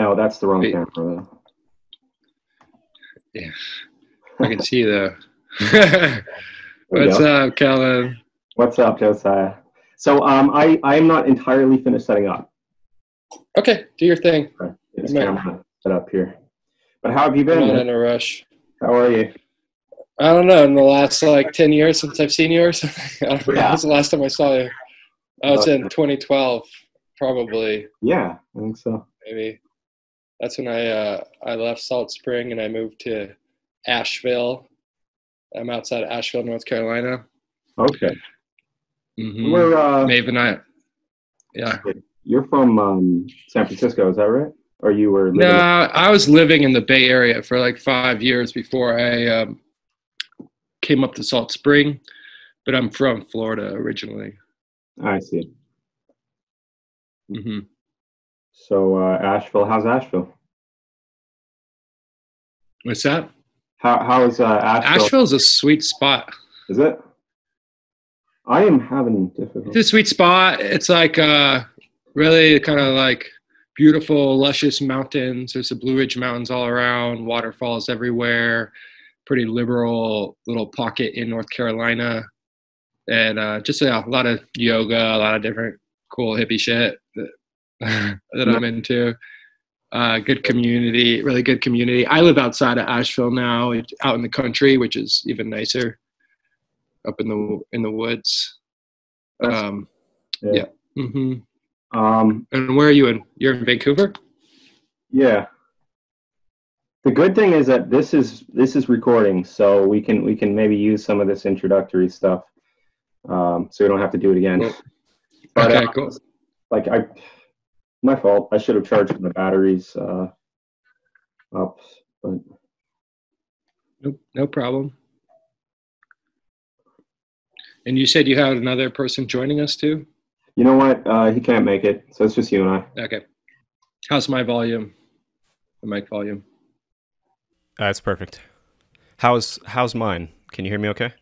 No, that's the wrong Wait, camera, though. yeah, I can see the. There you What's go. up, Kellen? What's up, Josiah? So I am not entirely finished setting up. Okay, do your thing. Okay. Get I this might, camera set up here. But how have you I'm been, not man? in a rush. How are you? I don't know. In the last like 10 years since I've seen you or something, I don't know. When Yeah. was the last time I saw you? Oh, it's About- in 2012, probably. yeah, I think so. Maybe that's when I left Salt Spring and I moved to Asheville. I'm outside of Asheville, North Carolina. Okay. Mm-hmm. We're Maeve and I, yeah. you're from San Francisco, is that right? Or you were No, living? I was living in the Bay Area for like 5 years before I came up to Salt Spring, but I'm from Florida originally. I see. Hmm. So Asheville, how's Asheville? What's that? How is Asheville? Asheville's a sweet spot. Is it? I am having It's difficulty. a sweet spot. It's like really kind of like beautiful, luscious mountains. There's the Blue Ridge Mountains all around, waterfalls everywhere. Pretty liberal little pocket in North Carolina, and just a lot of yoga, a lot of different cool hippie shit that, that I'm into. Good community, really good community. I live outside of Asheville now, out in the country, which is even nicer, up in the woods. That's, Yeah. Hmm. Um, And where are you in? You're in Vancouver? yeah. The good thing is that this is recording, so we can maybe use some of this introductory stuff, so we don't have to do it again. Cool. But Okay, cool. like my fault. I should have charged the batteries up, but Nope, no problem. And you said you had another person joining us too? you know what? He can't make it, so it's just you and I. Okay. How's my volume? The mic volume? That's perfect. How's mine? Can you hear me okay?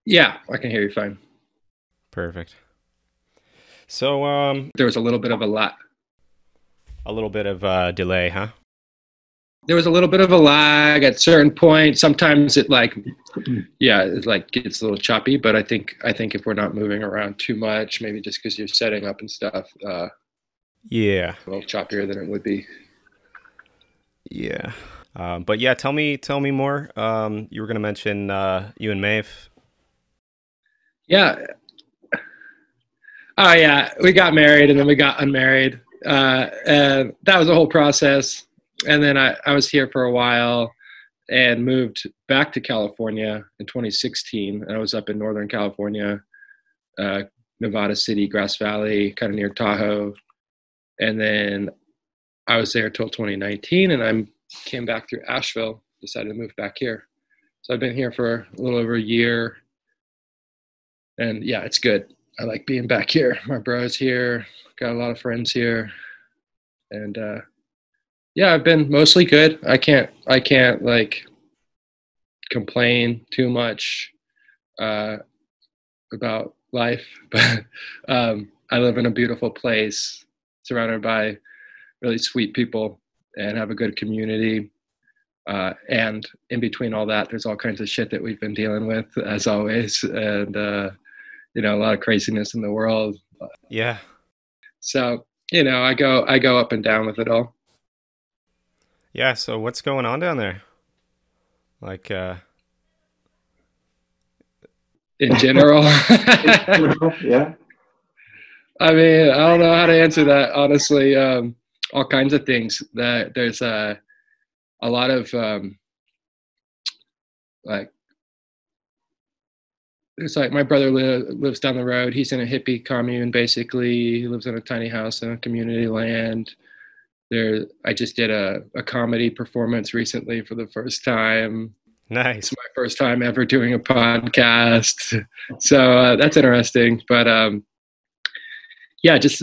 Yeah, I can hear you fine. Perfect. So There was a little bit of a lag. a little bit of delay, huh? There was a little bit of a lag at certain points. Sometimes it like, yeah, it like gets a little choppy. But I think if we're not moving around too much, maybe just because you're setting up and stuff, Yeah. a little choppier than it would be. Yeah. But yeah, tell me more. You were gonna mention you and Maeve. Yeah. Oh yeah, we got married and then we got unmarried. And that was a whole process. And then I was here for a while and moved back to California in 2016. I was up in Northern California, Nevada City, Grass Valley, kind of near Tahoe. And then I was there till 2019, and I came back through Asheville, decided to move back here. So I've been here for a little over a year. And yeah, it's good. I like being back here. My bro's here, got a lot of friends here. And yeah, I've been mostly good. I can't like complain too much about life, but I live in a beautiful place, surrounded by really sweet people, and have a good community. And in between all that, there's all kinds of shit that we've been dealing with, as always, and you know, a lot of craziness in the world. Yeah. So you know, I go up and down with it all. Yeah. So what's going on down there? Like, In general, Yeah. I mean, I don't know how to answer that honestly. All kinds of things. That there's a lot of like it's like my brother lives down the road. He's in a hippie commune basically. He lives in a tiny house in a community land. I just did a comedy performance recently for the first time. nice. It's my first time ever doing a podcast, so that's interesting. But yeah, just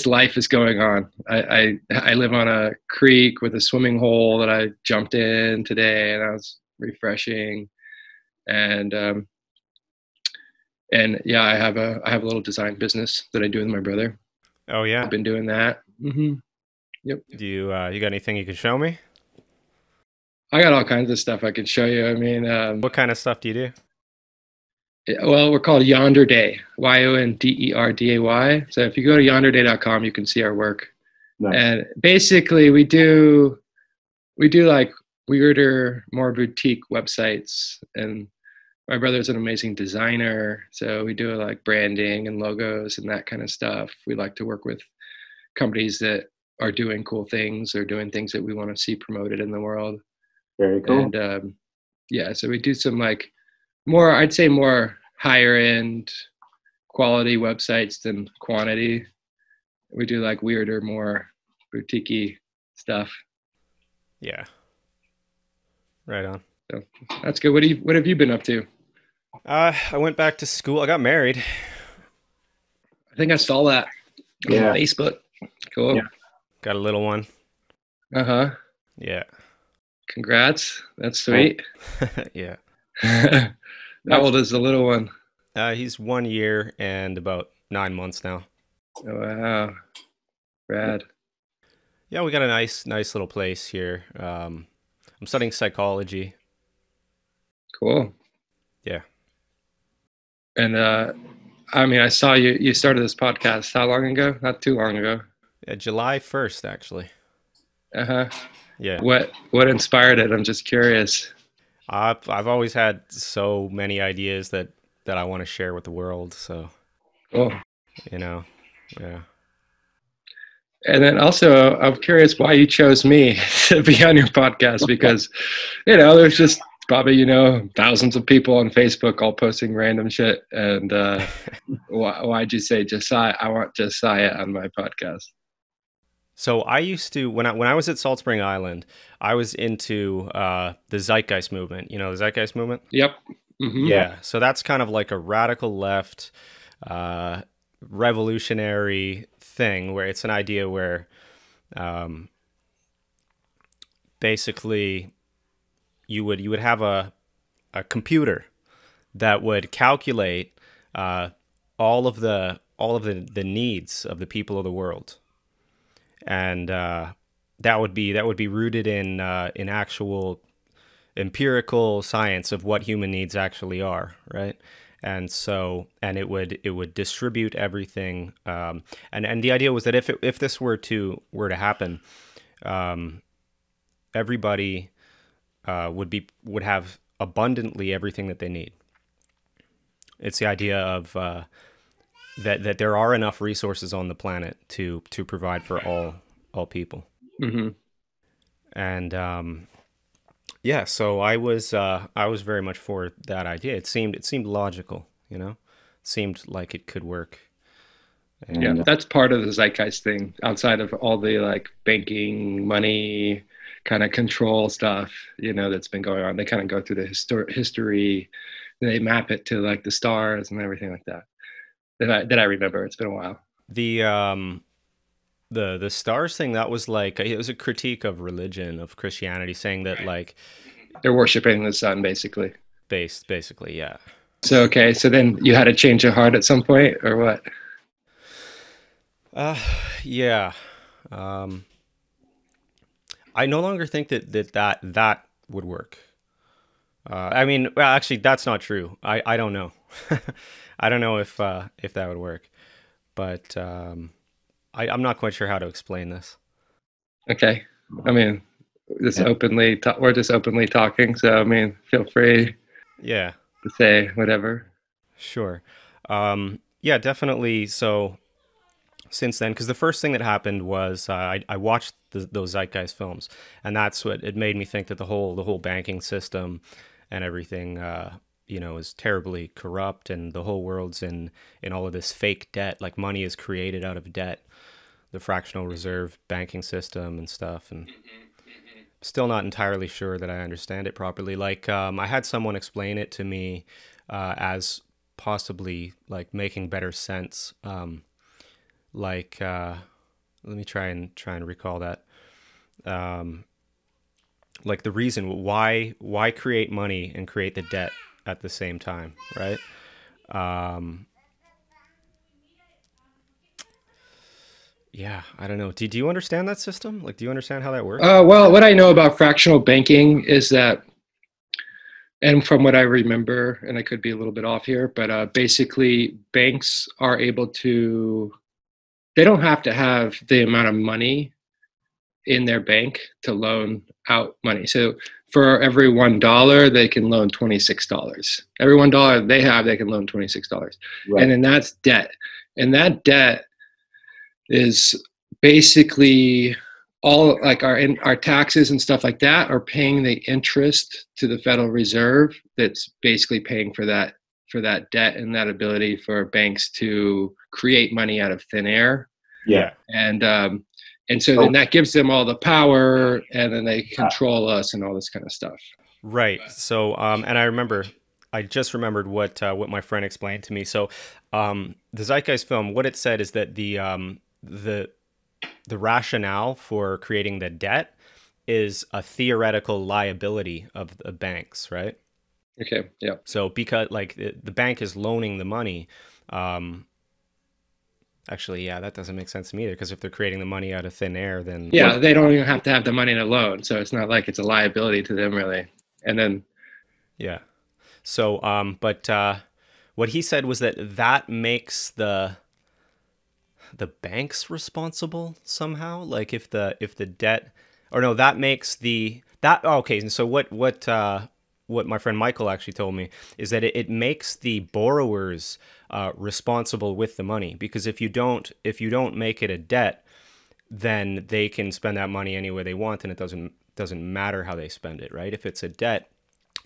life is going on. I live on a creek with a swimming hole that I jumped in today, and I was refreshing. And yeah, I have a little design business that I do with my brother. Oh yeah. I've been doing that. Yep. Do you you got anything you can show me? I got all kinds of stuff I can show you. I mean, What kind of stuff do you do? well, we're called Yonder Day, YONDERDAY. So if you go to yonderday.com, you can see our work. Nice. And basically, we do like weirder, more boutique websites. And my brother's an amazing designer, so we do like branding and logos and that kind of stuff. We like to work with companies that are doing cool things or doing things that we want to see promoted in the world. Very cool. And yeah, so we do some like more, I'd say more higher end quality websites than quantity. We do like weirder, more boutique stuff. Yeah. Right on. So that's good. What have you been up to? I went back to school. I got married. I think I saw that on Yeah. Facebook. Cool. Yeah. Got a little one. Uh-huh. Yeah. Congrats. That's sweet. Yeah. How old is the little one? He's 1 year and about 9 months now. Oh, wow. Rad. Yeah, we got a nice little place here. I'm studying psychology. Cool. Yeah. And I mean, I saw you started this podcast how long ago? Not too long ago. July 1st, actually. Uh-huh. Yeah. What inspired it? I'm just curious. I've always had so many ideas that I want to share with the world. So, Cool. yeah. And then also, I'm curious why you chose me to be on your podcast because, there's just probably, thousands of people on Facebook all posting random shit. And why'd you say Josiah? I want Josiah on my podcast. So I used to, when I was at Salt Spring Island, I was into the Zeitgeist movement. You know the Zeitgeist movement? Yep. Mm-hmm. Yeah. So that's kind of like a radical left, revolutionary thing where it's an idea where basically you would have a computer that would calculate all of the needs of the people of the world. And that would be rooted in actual empirical science of what human needs actually are, right? And so, and it would distribute everything. And the idea was that if this were to happen, everybody would have abundantly everything that they need. It's the idea of that there are enough resources on the planet to provide for all people. Mm-hmm. And yeah, so I was very much for that idea. It seemed logical, It seemed like it could work. And, yeah, that's part of the Zeitgeist thing. Outside of all the like banking, money, kind of control stuff, that's been going on. They kind of go through the history. They map it to like the stars and everything like that. That I remember. It's been a while. The stars thing, that was like, it was a critique of religion, of Christianity, saying that like they're worshiping the sun, basically. Basically, yeah. So okay, so then you had a change of heart at some point, or what? Yeah. I no longer think that would work. I mean, well, actually, that's not true. I don't know. I don't know if that would work, but I'm not quite sure how to explain this. Okay, I mean, we're just openly talking, so I mean, feel free. Yeah. To say whatever. Sure. Yeah, definitely. So since then, because the first thing that happened was I watched those Zeitgeist films, and that's what it made me think that the whole banking system and everything is terribly corrupt, and the whole world's in all of this fake debt. Like money is created out of debt, the fractional reserve banking system and stuff. And still not entirely sure that I understand it properly. Like I had someone explain it to me as possibly like making better sense. Let me try and recall that. Like the reason why create money and create the debt at the same time, right? Yeah, I don't know. Do you understand that system? Like, do you understand how that works? Well, what I know about fractional banking is that, and from what I remember, and I could be a little bit off here, but basically banks are able to, they don't have to have the amount of money in their bank to loan out money. So for every $1, they can loan $26. Every $1 they have, they can loan $26. Right. And then that's debt. And that debt is basically all like our taxes and stuff like that are paying the interest to the Federal Reserve that's basically paying for that debt and that ability for banks to create money out of thin air. Yeah. And so then that gives them all the power, and then they control us and all this kind of stuff. Right. So, and I just remembered what my friend explained to me. So, the Zeitgeist film, what it said is that the rationale for creating the debt is a theoretical liability of the banks, right? Okay. Yeah. So because like the bank is loaning the money, actually, yeah, that doesn't make sense to me either. Because if they're creating the money out of thin air, then yeah, they don't even have to have the money to loan, so it's not like it's a liability to them really. And then yeah, so but what he said was that makes the banks responsible somehow. Like if the debt, or no, that makes okay. And so what my friend Michael actually told me is that it makes the borrowers responsible with the money, because if you don't make it a debt, then they can spend that money any way they want, and it doesn't matter how they spend it, right? If it's a debt,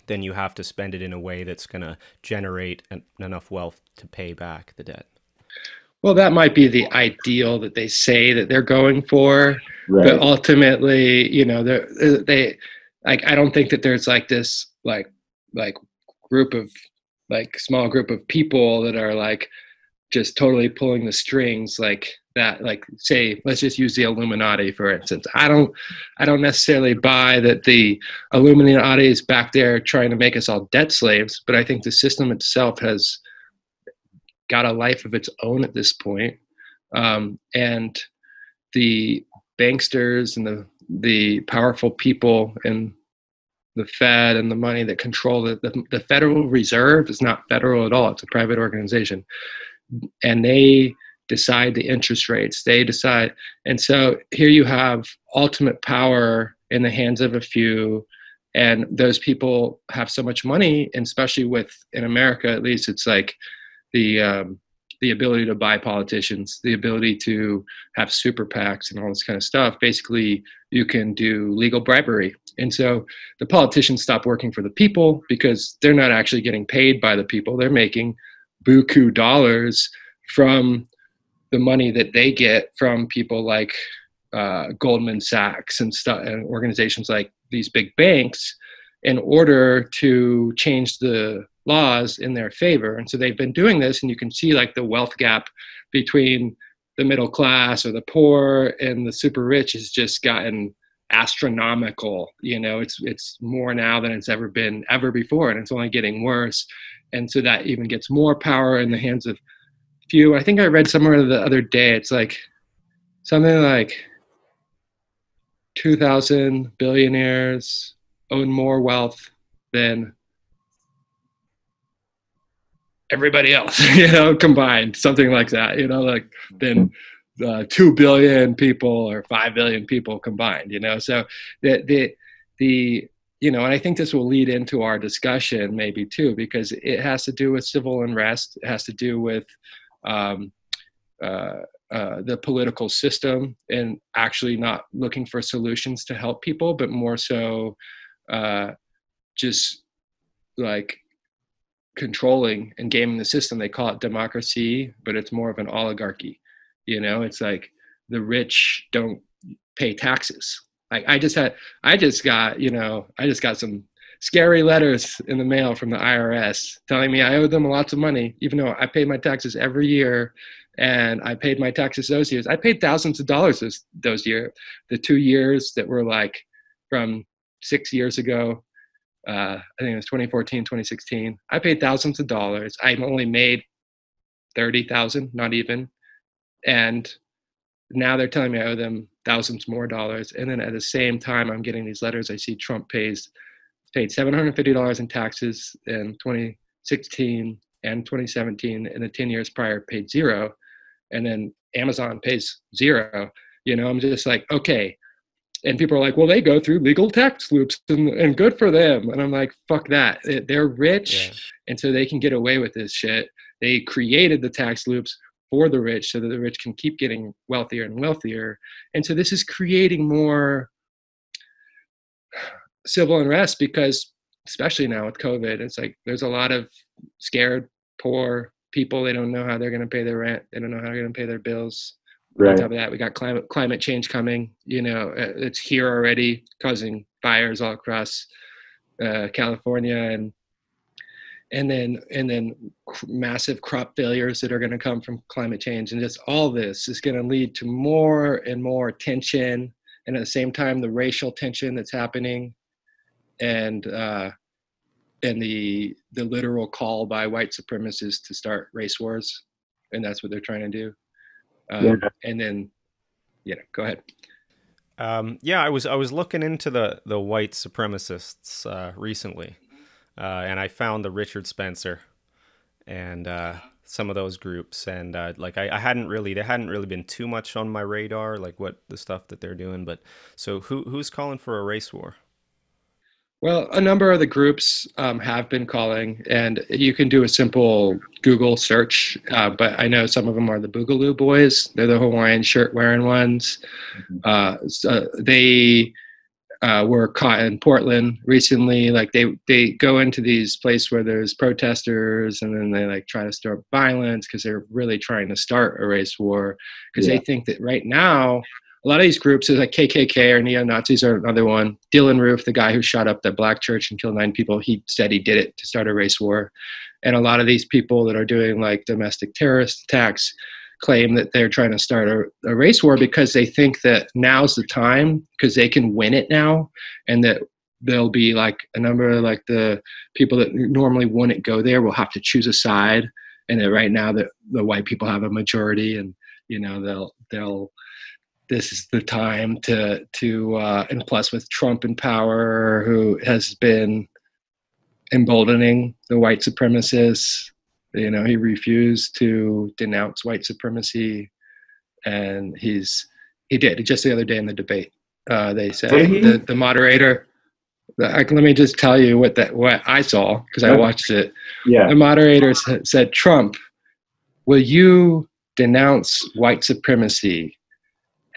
then you have to spend it in a way that's going to generate enough wealth to pay back the debt. Well, that might be the ideal that they say that they're going for, Right. but ultimately, they like, I don't think that there's like this like group of small group of people that are like just totally pulling the strings like that. Like, say, let's just use the Illuminati for instance. I don't necessarily buy that the Illuminati is back there trying to make us all debt slaves, but I think the system itself has got a life of its own at this point. And the banksters and the powerful people and the Fed and the money that control the Federal Reserve is not federal at all. It's a private organization. And they decide the interest rates. They decide. And so here you have ultimate power in the hands of a few. And those people have so much money, and especially in America, at least, it's like the ability to buy politicians, the ability to have super PACs and all this kind of stuff. Basically, you can do legal bribery. And so the politicians stop working for the people because they're not actually getting paid by the people. They're making buku dollars from the money that they get from people like Goldman Sachs and stuff, and organizations like these big banks, in order to change the laws in their favor. And so they've been doing this, and you can see like the wealth gap between the middle class or the poor and the super rich has just gotten astronomical. It's more now than it's ever been before, and it's only getting worse. And so that even gets more power in the hands of few. I think I read somewhere the other day, it's like something like 2,000 billionaires own more wealth than everybody else, combined, something like that, than 2 billion people or 5 billion people combined, So and I think this will lead into our discussion maybe too, because it has to do with civil unrest. It has to do with the political system and actually not looking for solutions to help people, but more so just like controlling and gaming the system. They call it democracy, but it's more of an oligarchy. It's like the rich don't pay taxes. Like I just got some scary letters in the mail from the IRS telling me I owe them lots of money, even though I pay my taxes every year. And I paid my taxes those years. I paid thousands of dollars those years. The 2 years that were like from 6 years ago, I think it was 2014, 2016. I paid thousands of dollars. I only made 30,000, not even. And now they're telling me I owe them thousands more dollars. And then at the same time, I'm getting these letters. I see Trump paid $750 in taxes in 2016 and 2017, and the 10 years prior paid zero. And then Amazon pays zero. I'm just like, okay. And people are like, well, they go through legal tax loops and good for them. And I'm like, fuck that. They're rich. Yeah. And so they can get away with this shit. They created the tax loops for the rich so that the rich can keep getting wealthier and wealthier. And so this is creating more civil unrest because, especially now with COVID, it's like there's a lot of scared, poor people. They don't know how they're going to pay their rent. They don't know how they're going to pay their bills. Right. On top of that, we got climate change coming. It's here already, causing fires all across California, and then massive crop failures that are going to come from climate change, and just all this is going to lead to more and more tension, and at the same time, the racial tension that's happening, and the literal call by white supremacists to start race wars, and that's what they're trying to do. And then, go ahead. I was looking into the white supremacists recently, and I found the Richard Spencer and some of those groups, and they hadn't really been too much on my radar, like what the stuff that they're doing. But so who's calling for a race war? Well, a number of the groups have been calling, and you can do a simple Google search, but I know some of them are the Boogaloo Boys. They're the Hawaiian shirt-wearing ones. So they were caught in Portland recently. Like they go into these places where there's protesters, and then they try to start violence because they're really trying to start a race war because they think that right now, a lot of these groups, is like KKK or neo-Nazis are another one. Dylan Roof, the guy who shot up the black church and killed 9 people, he said he did it to start a race war. And a lot of these people that are doing domestic terrorist attacks claim that they're trying to start a race war because they think that now's the time because they can win it now, and that there'll be a number of the people that normally wouldn't go there will have to choose a side, and that right now the white people have a majority, and they'll this is the time to and plus with Trump in power, who has been emboldening the white supremacists. He refused to denounce white supremacy, and he did just the other day in the debate. They said the moderator. Let me just tell you what I saw because I watched it. Yeah. The moderator said, "Trump, will you denounce white supremacy?"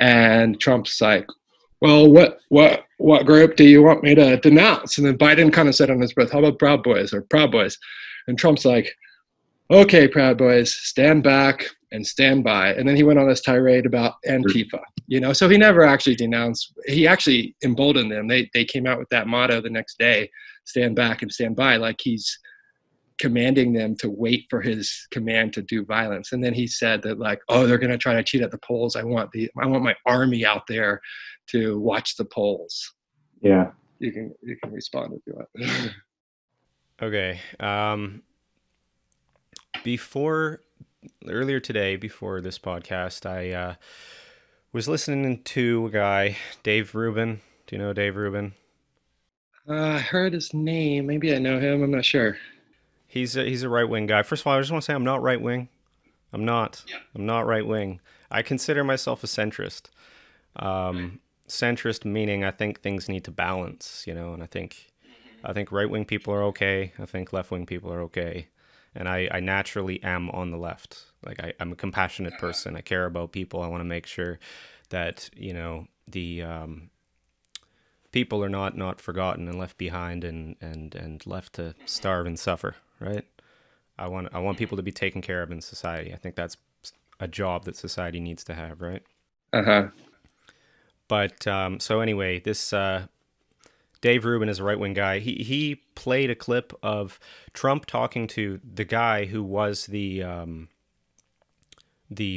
And Trump's like, well, what group do you want me to denounce? And then Biden kind of said on his breath, how about Proud Boys or Proud Boys? And Trump's like, okay, Proud Boys, stand back and stand by. And then he went on this tirade about Antifa, so he never actually denounced. He actually emboldened them. They came out with that motto the next day, stand back and stand by, like he's commanding them to wait for his command to do violence. And then he said that they're going to try to cheat at the polls. I want my army out there to watch the polls. Yeah. You can respond if you want. Okay. Earlier today, before this podcast, I was listening to a guy, Dave Rubin. Do you know Dave Rubin? I heard his name. Maybe I know him. I'm not sure. He's a right-wing guy. First of all, I just want to say I'm not right-wing. I'm not right-wing. I consider myself a centrist. Centrist meaning I think things need to balance, and I think right-wing people are okay. I think left-wing people are okay. And I naturally am on the left. I'm a compassionate person. I care about people. I want to make sure that, the people are not forgotten and left behind and left to starve and suffer. Right. I want people to be taken care of in society. I think that's a job that society needs to have. Right. But so anyway, this Dave Rubin is a right-wing guy. He played a clip of Trump talking to the guy who was the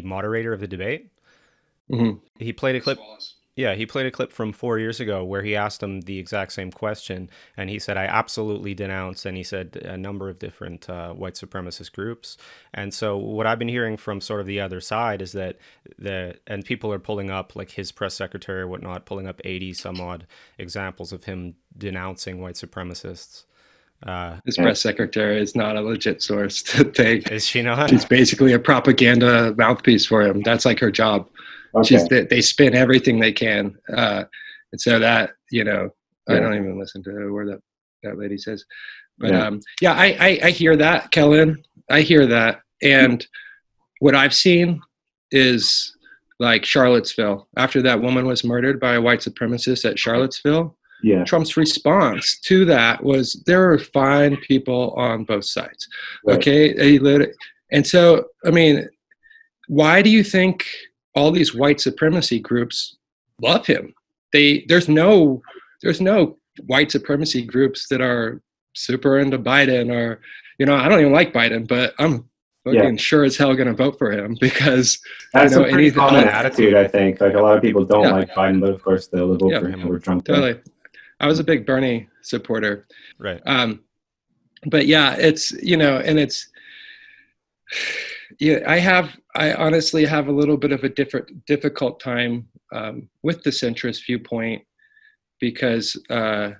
moderator of the debate. Mm-hmm. He played a clip. Yeah, he played a clip from 4 years ago where he asked him the exact same question, and he said, "I absolutely denounce," and he said a number of different white supremacist groups. And so, what I've been hearing from sort of the other side is that and people are pulling up, like his press secretary or whatnot, pulling up 80 some odd examples of him denouncing white supremacists. His press secretary is not a legit source to take. Is she not? She's basically a propaganda mouthpiece for him. That's like her job. Okay. They spin everything they can, and so that I don't even listen to a word that lady says. But I hear that, Kellen. I hear that, and what I've seen is like Charlottesville. After that woman was murdered by a white supremacist at Charlottesville, Trump's response to that was there are fine people on both sides. Right. Okay, and so I mean, why do you think all these white supremacy groups love him? There's no white supremacy groups that are super into Biden, or I don't even like Biden, but I'm fucking sure as hell gonna vote for him because that's a pretty common attitude. I think like a lot of people don't like Biden, but of course they'll vote for him over Trump. Totally. I was a big Bernie supporter. Right. But yeah, it's and it's. Yeah, I honestly have a little bit of a difficult time with the centrist viewpoint because I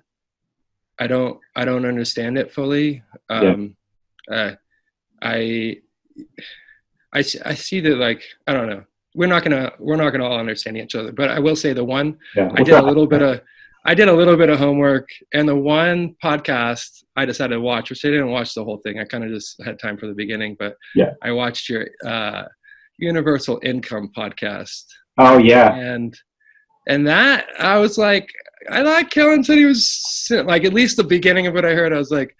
don't understand it fully. I see that, like, I don't know. We're not gonna all understand each other, but I will say I did a little bit of homework, and the one podcast I decided to watch, which I didn't watch the whole thing. I kind of just had time for the beginning, but I watched your Universal Income podcast. Oh yeah. And that I was like, I like Kellen said he was like, at least the beginning of what I heard, I was like,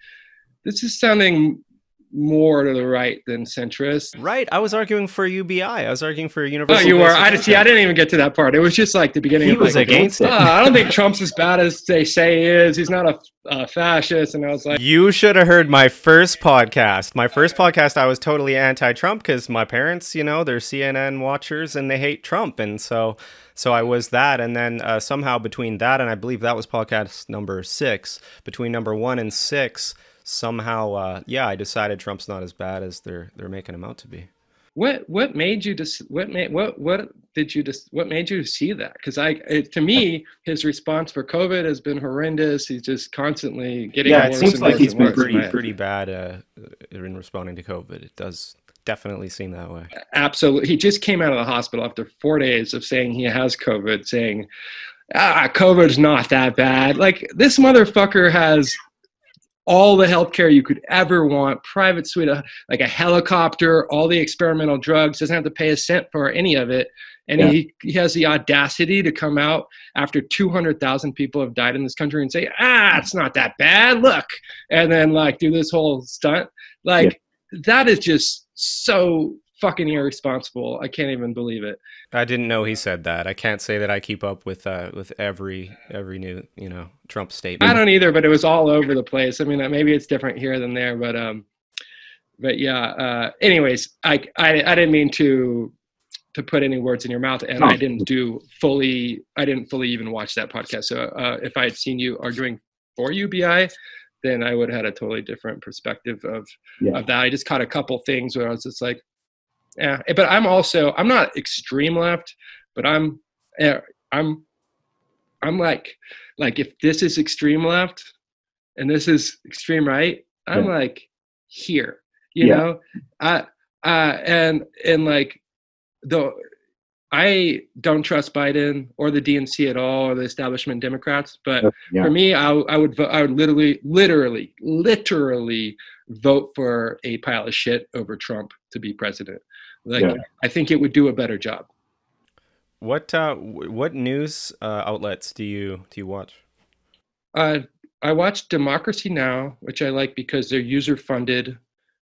this is sounding more to the right than centrist. Right. I was arguing for UBI. I was arguing for Universal. Oh, you were. I didn't even get to that part. It was just like the beginning. He was against it. I don't think Trump's as bad as they say he is. He's not a fascist. And I was like, you should have heard my first podcast. My first podcast, I was totally anti-Trump because my parents, they're CNN watchers and they hate Trump, and so I was that. And then somehow between that and I believe that was podcast number 6, between number 1 and 6. Somehow, I decided Trump's not as bad as they're making him out to be. What made you what made you see that? Because to me, his response for COVID has been horrendous. He's just constantly getting worse. It seems like he's been pretty bad in responding to COVID. It does definitely seem that way. Absolutely, he just came out of the hospital after 4 days of saying he has COVID, saying, COVID's not that bad. Like, this motherfucker has all the healthcare you could ever want, private suite, like a helicopter, all the experimental drugs, doesn't have to pay a cent for any of it. And he has the audacity to come out after 200,000 people have died in this country and say, it's not that bad, look. And then like do this whole stunt. Like that is just so fucking irresponsible. I can't even believe it. I didn't know he said that. I can't say that I keep up with every new Trump statement. I don't either, but it was all over the place. I mean, maybe it's different here than there, but yeah. Anyways, I didn't mean to put any words in your mouth, and I didn't fully even watch that podcast. So if I had seen you arguing for UBI, then I would have had a totally different perspective of that. I just caught a couple things where I was just like, yeah, but I'm not extreme left, but I'm like if this is extreme left and this is extreme right, I'm like here, you know. And like I don't trust Biden or the DNC at all, or the establishment Democrats. But for me, I would literally vote for a pile of shit over Trump to be president. I think it would do a better job. What news outlets do you watch? I watch Democracy Now!, which I like because they're user funded,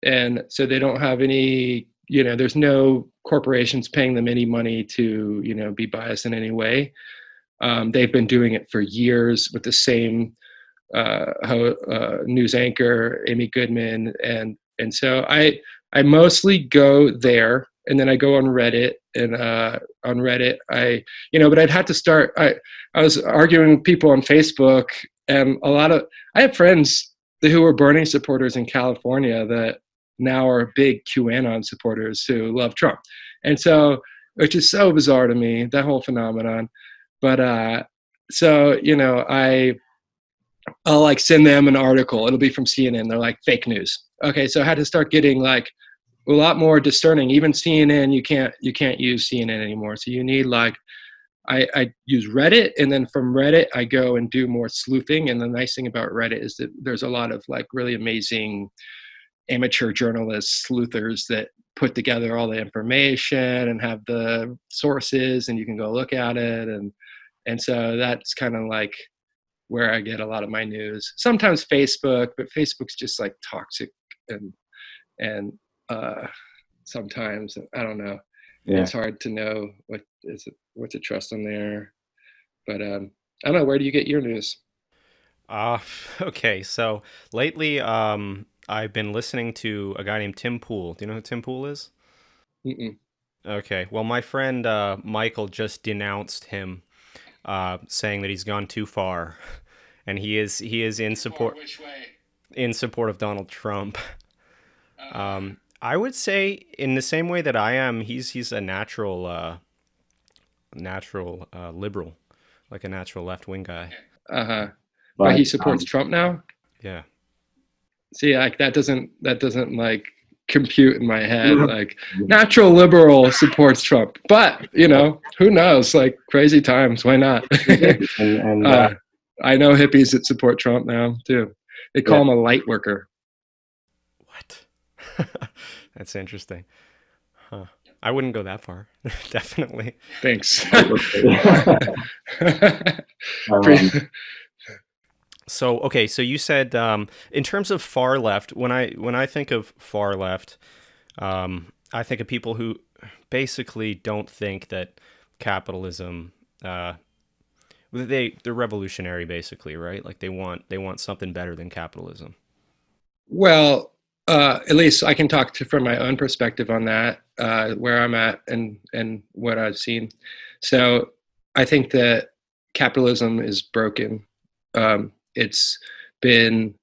and so they don't have any. There's no corporations paying them any money to be biased in any way. They've been doing it for years with the same news anchor, Amy Goodman, and so I mostly go there, and then I go on Reddit, on Reddit. But I'd have to start. I was arguing with people on Facebook, and I have friends who were Bernie supporters in California that now are big QAnon supporters who love Trump, and so, which is so bizarre to me, that whole phenomenon. But so I'll like send them an article. It'll be from CNN. They're like fake news. Okay, so I had to start getting like a lot more discerning. Even CNN, you can't use CNN anymore. So you need like I use Reddit, and then from Reddit I go and do more sleuthing. And the nice thing about Reddit is that there's a lot of like really amazing amateur journalists, sleuthers that put together all the information and have the sources, and you can go look at it. And so that's kind of like where I get a lot of my news. Sometimes Facebook, but Facebook's just like toxic and sometimes I don't know. Yeah. It's hard to know what to trust on there. But I don't know. Where do you get your news? Okay. So lately, I've been listening to a guy named Tim Pool. Do you know who Tim Pool is? Mm-mm. Okay. Well, my friend Michael just denounced him, saying that he's gone too far, and he is in support. Which way? In support of Donald Trump. I would say in the same way that I am, he's a natural liberal, like a natural left-wing guy. But he supports Trump now? Yeah. See, like that doesn't like compute in my head. Like natural liberal supports Trump, but who knows? Like crazy times. Why not? I know hippies that support Trump now too. They call him a light worker. What? That's interesting. Huh. I wouldn't go that far. Definitely. Thanks. So, okay, so you said in terms of far left, when I think of far left, I think of people who basically don't think that capitalism they're revolutionary, basically, right? Like they want something better than capitalism. Well, at least I can talk from my own perspective on that, where I'm at and what I've seen. So I think that capitalism is broken. It's been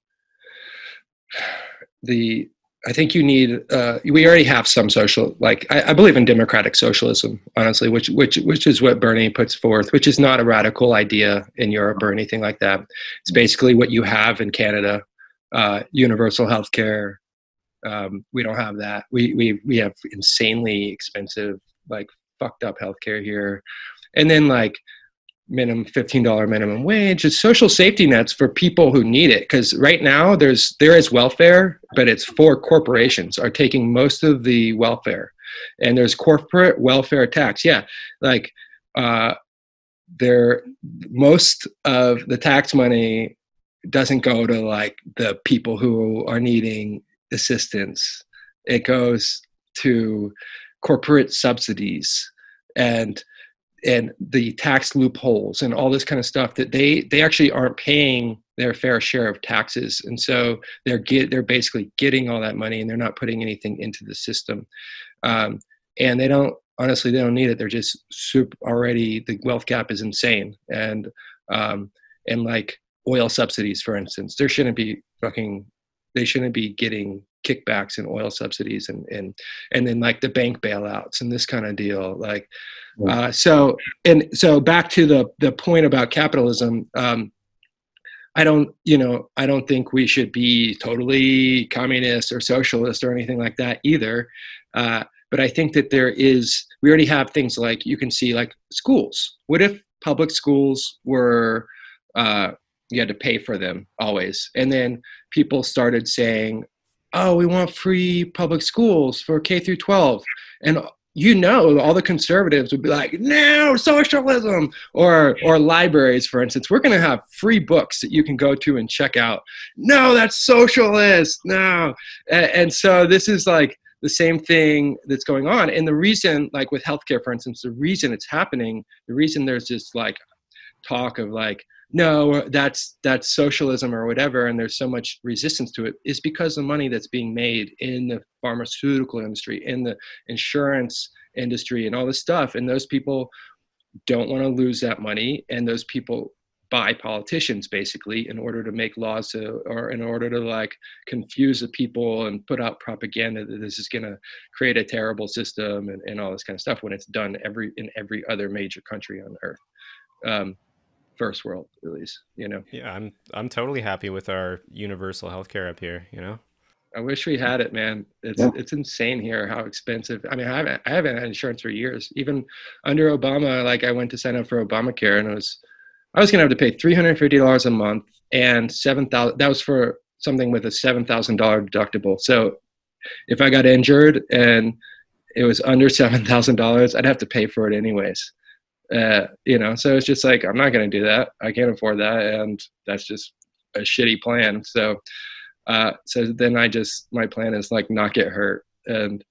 I think you need, we already have some social, like I believe in democratic socialism, honestly, which is what Bernie puts forth, which is not a radical idea in Europe or anything like that. It's basically what you have in Canada, universal healthcare. We don't have that. We have insanely expensive, like fucked up healthcare here. And then like $15 minimum wage, it's social safety nets for people who need it. Because right now there is welfare, but it's for corporations are taking most of the welfare, and there's corporate welfare tax. Yeah, like most of the tax money doesn't go to like the people who are needing assistance. It goes to corporate subsidies and the tax loopholes and all this kind of stuff that they actually aren't paying their fair share of taxes, and so they're basically getting all that money and they're not putting anything into the system, and they don't need it. They're just already the wealth gap is insane, and like oil subsidies, for instance, they shouldn't be getting kickbacks and oil subsidies and then like the bank bailouts and this kind of deal. Like, so back to the point about capitalism. I don't think we should be totally communist or socialist or anything like that either. But I think that we already have things like, you can see like schools. What if public schools were, you had to pay for them always? And then people started saying, oh, we want free public schools for K through 12. And all the conservatives would be like, no, socialism, or libraries, for instance. We're going to have free books that you can go to and check out. No, that's socialist. No. And so this is like the same thing that's going on. And the reason, like with healthcare, for instance, the reason it's happening, the reason there's this like talk of like, no, that's socialism or whatever, and there's so much resistance to it, is because the money that's being made in the pharmaceutical industry, in the insurance industry and all this stuff. And those people don't want to lose that money. And those people buy politicians basically in order to make laws or in order to like confuse the people and put out propaganda that this is going to create a terrible system and all this kind of stuff when it's done in every other major country on earth. First world, at least, you know. Yeah, I'm totally happy with our universal healthcare up here, you know. I wish we had it, man. It's insane here how expensive. I mean, I haven't had insurance for years. Even under Obama, like I went to sign up for Obamacare, and I was gonna have to pay $350 a month and $7,000. That was for something with a $7,000 deductible. So if I got injured and it was under $7,000, I'd have to pay for it anyways. You know, so it's just like I'm not gonna do that. I can't afford that, and that's just a shitty plan. So then my plan is like not get hurt, and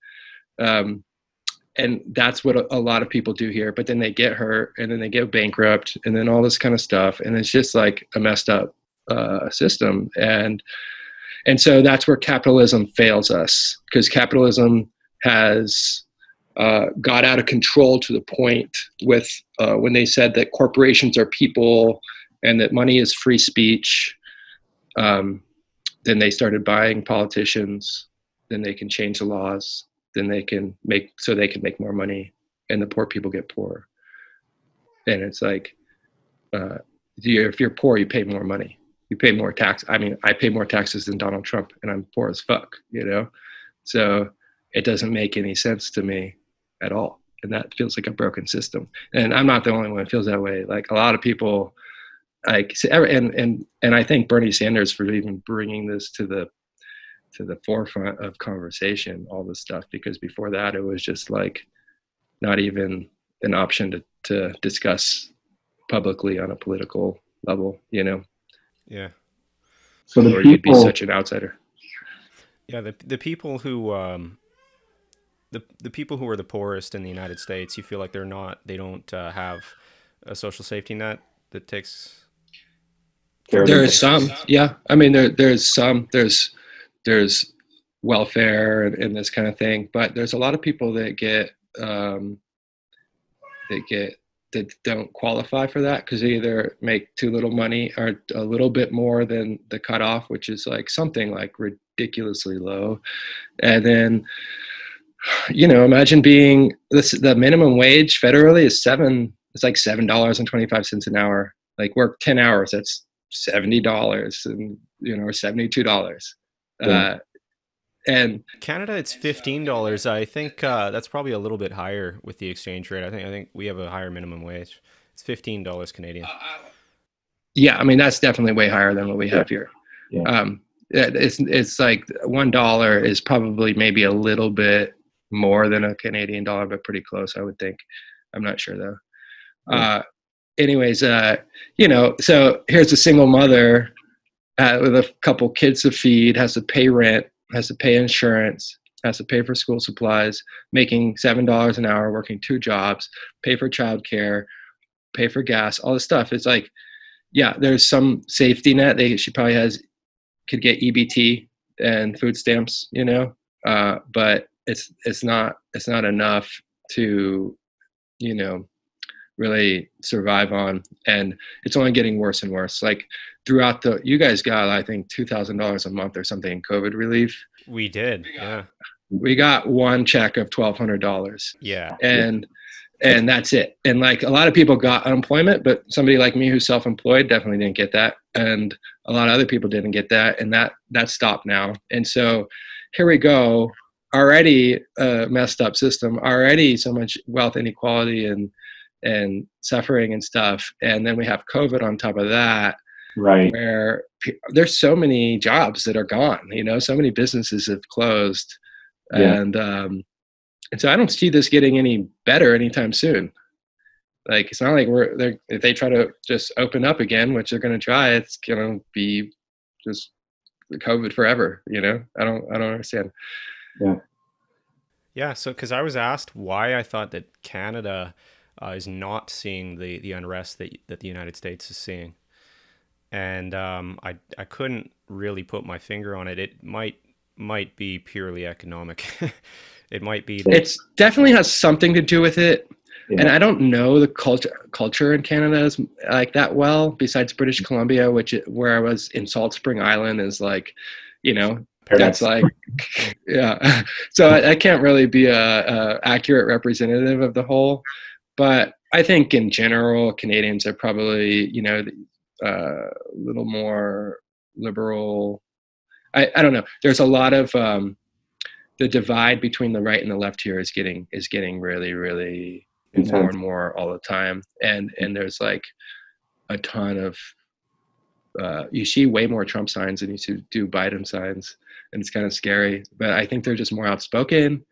that's what a lot of people do here. But then they get hurt, and then they get bankrupt, and then all this kind of stuff, and it's just like a messed up system. And so that's where capitalism fails us, because capitalism has got out of control to the point with when they said that corporations are people and that money is free speech. Then they started buying politicians. Then they can change the laws. Then they can make more money, and the poor people get poorer. And it's like, if you're poor, you pay more money. You pay more tax. I mean, I pay more taxes than Donald Trump, and I'm poor as fuck, you know? So it doesn't make any sense to me at all. And that feels like a broken system. And I'm not the only one who feels that way. Like a lot of people, like, and I thank Bernie Sanders for even bringing this to the forefront of conversation, all this stuff, because before that it was just like not even an option to discuss publicly on a political level, you know? Yeah. So or you'd be such an outsider. Yeah, the people who the people who are the poorest in the United States, you feel like they don't have a social safety net that takes. There's some, yeah. I mean, there's some. There's welfare and this kind of thing, but there's a lot of people that don't qualify for that because they either make too little money or a little bit more than the cutoff, which is like something like ridiculously low. And then, you know, imagine being the minimum wage federally is it's like $7.25 an hour. Like work 10 hours, that's $70 and, you know, or $72. Yeah. And Canada, it's $15. I think that's probably a little bit higher with the exchange rate. I think we have a higher minimum wage. It's $15 Canadian. Yeah, I mean that's definitely way higher than what we have here. Yeah. It's like $1 is probably maybe a little bit more than a Canadian dollar, but pretty close, I would think. I'm not sure though. Yeah. Anyways, you know, so here's a single mother with a couple kids to feed, has to pay rent, has to pay insurance, has to pay for school supplies, making $7 an hour, working 2 jobs, pay for childcare, pay for gas, all this stuff. It's like, yeah, there's some safety net. She probably could get EBT and food stamps, you know, but it's not enough to, you know, really survive on. And it's only getting worse and worse. Like throughout you guys got, I think, $2,000 a month or something in COVID relief. We did. Yeah. We got one check of $1,200. Yeah. And that's it. And like a lot of people got unemployment, but somebody like me who's self-employed definitely didn't get that. And a lot of other people didn't get that. And that stopped now. And so here we go, already a messed up system, already so much wealth inequality and suffering and stuff. And then we have COVID on top of that. Right. Where there's so many jobs that are gone, you know, so many businesses have closed. Yeah. And so I don't see this getting any better anytime soon. Like, it's not like if they try to just open up again, which they're going to try, it's going to be just COVID forever, you know? I don't understand. Yeah. Yeah. So, cause I was asked why I thought that Canada is not seeing the unrest that the United States is seeing. And I couldn't really put my finger on it. It might be purely economic. it might be. It's definitely has something to do with it. Yeah. And I don't know the culture in Canada is like that well, besides British Columbia, where I was in Salt Spring Island is like, you know, Paradise. that's like, yeah. So I can't really be a accurate representative of the whole, but I think in general, Canadians are probably, you know, a little more liberal. I don't know. There's a lot of, the divide between the right and the left here is getting really, really Intense. more and more all the time, and there's like a ton of you see way more Trump signs than you do Biden signs, and it's kind of scary. But I think they're just more outspoken.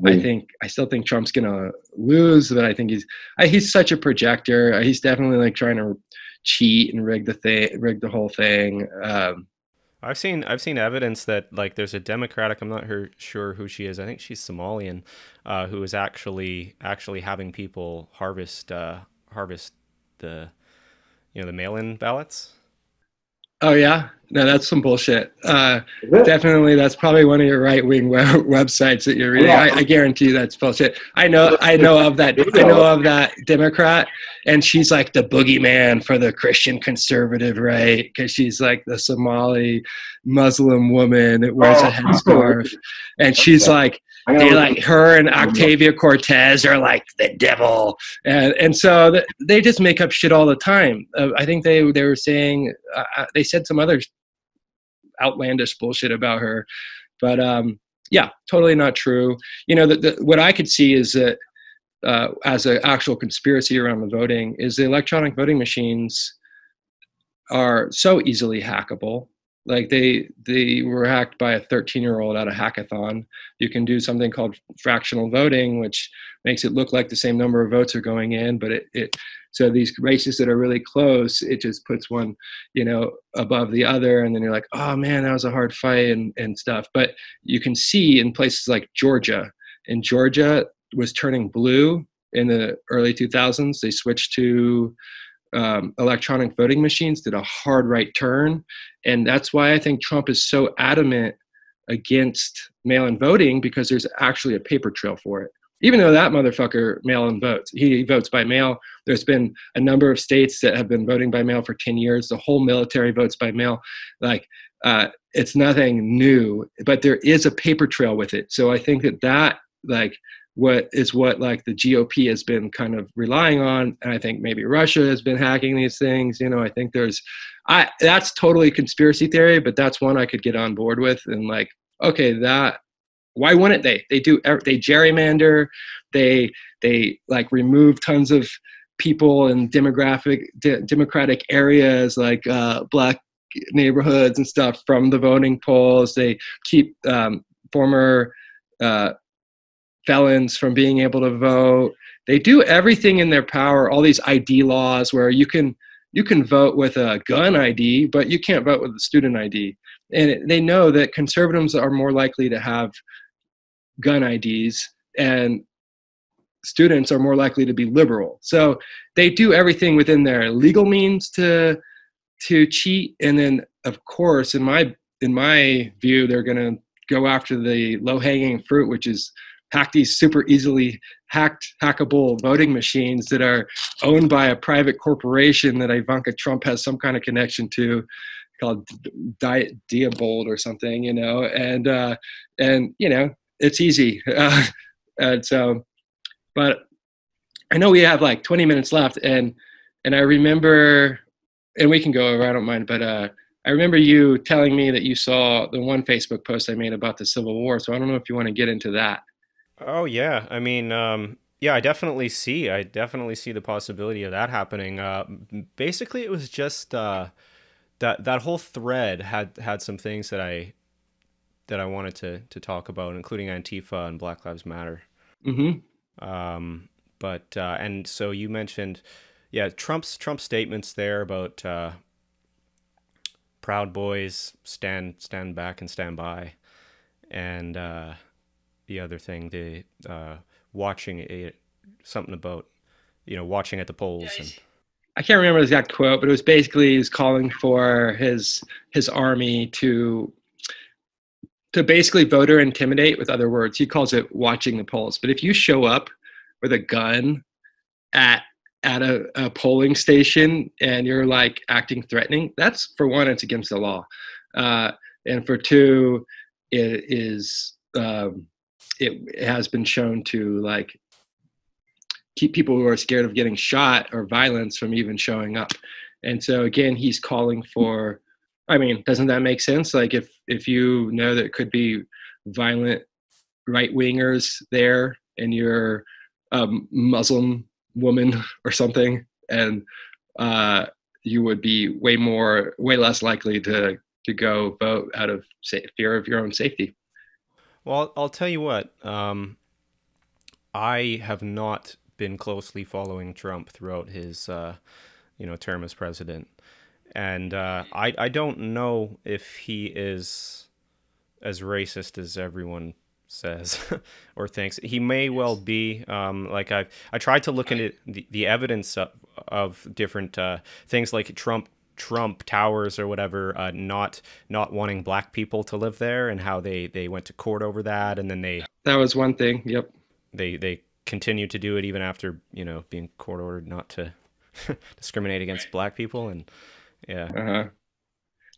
I still think Trump's gonna lose, but I think he's such a projector. He's definitely like trying to cheat and rig the whole thing. I've seen evidence that like there's a Democratic, I'm not sure who she is. I think she's Somalian, who is actually having people harvest the the mail-in ballots. Oh yeah, no, that's some bullshit. Definitely, that's probably one of your right-wing websites that you're reading. Yeah. I guarantee you that's bullshit. I know of that Democrat, and she's like the boogeyman for the Christian conservative right, because she's like the Somali Muslim woman that wears a headscarf, and she's like. They like her and Octavia Cortez are like the devil, and so they just make up shit all the time. I think they were saying they said some other outlandish bullshit about her, but yeah, totally not true. You know, what I could see is that as an actual conspiracy around the voting is the electronic voting machines are so easily hackable. Like they were hacked by a 13-year-old at a hackathon. You can do something called fractional voting, which makes it look like the same number of votes are going in, but so these races that are really close, it just puts one, you know, above the other, and then you're like, oh man, that was a hard fight and stuff. But you can see in places like Georgia, and Georgia was turning blue in the early 2000s. They switched to electronic voting machines, did a hard right turn. And that's why I think Trump is so adamant against mail-in voting, because there's actually a paper trail for it. Even though that motherfucker mail-in votes, he votes by mail. There's been a number of states that have been voting by mail for 10 years. The whole military votes by mail. Like, it's nothing new, but there is a paper trail with it. So I think that like, what like the GOP has been kind of relying on, and I think maybe Russia has been hacking these things. You know, I think that's totally conspiracy theory, but that's one I could get on board with. And like, okay, why wouldn't they? They gerrymander, they like remove tons of people in democratic areas like black neighborhoods and stuff from the voting polls. They keep former felons from being able to vote. They do everything in their power. All these ID laws where you can vote with a gun ID, but you can't vote with a student ID. And they know that conservatives are more likely to have gun IDs, and students are more likely to be liberal. So they do everything within their legal means to cheat. And then, of course, in my view, they're going to go after the low-hanging fruit, which is hack these super easily hackable voting machines that are owned by a private corporation that Ivanka Trump has some kind of connection to, called Diebold or something, you know, and you know, it's easy. And so, but I know we have like 20 minutes left, and I remember, and we can go over, I don't mind, but I remember you telling me that you saw the one Facebook post I made about the Civil War. So I don't know if you want to get into that. Oh yeah, I mean, yeah, I definitely see the possibility of that happening. Basically, it was just that whole thread had some things that I wanted to talk about, including Antifa and Black Lives Matter. Mm-hmm. But and so you mentioned, yeah, Trump's statements there about Proud Boys, stand back and stand by, and the other thing, watching something about, you know, watching at the polls. And I can't remember the exact quote, but it was basically he's calling for his army to to basically voter intimidate, with other words. He calls it watching the polls. But if you show up with a gun at a polling station and you're like acting threatening, that's, for one, it's against the law, and for two, it is it has been shown to like keep people who are scared of getting shot or violence from even showing up. And so again, he's calling for, I mean, doesn't that make sense? Like if you know that it could be violent right-wingers there and you're a Muslim woman or something, and you would be way less likely to go vote out of fear of your own safety. Well, I'll tell you what, I have not been closely following Trump throughout his term as president. And I don't know if he is as racist as everyone says or thinks. He may well be. Like I tried to look into the evidence of different things like Trump Towers or whatever, not wanting black people to live there, and how they went to court over that, and then that was one thing. Yep. They continued to do it even after being court ordered not to discriminate against black people. And yeah.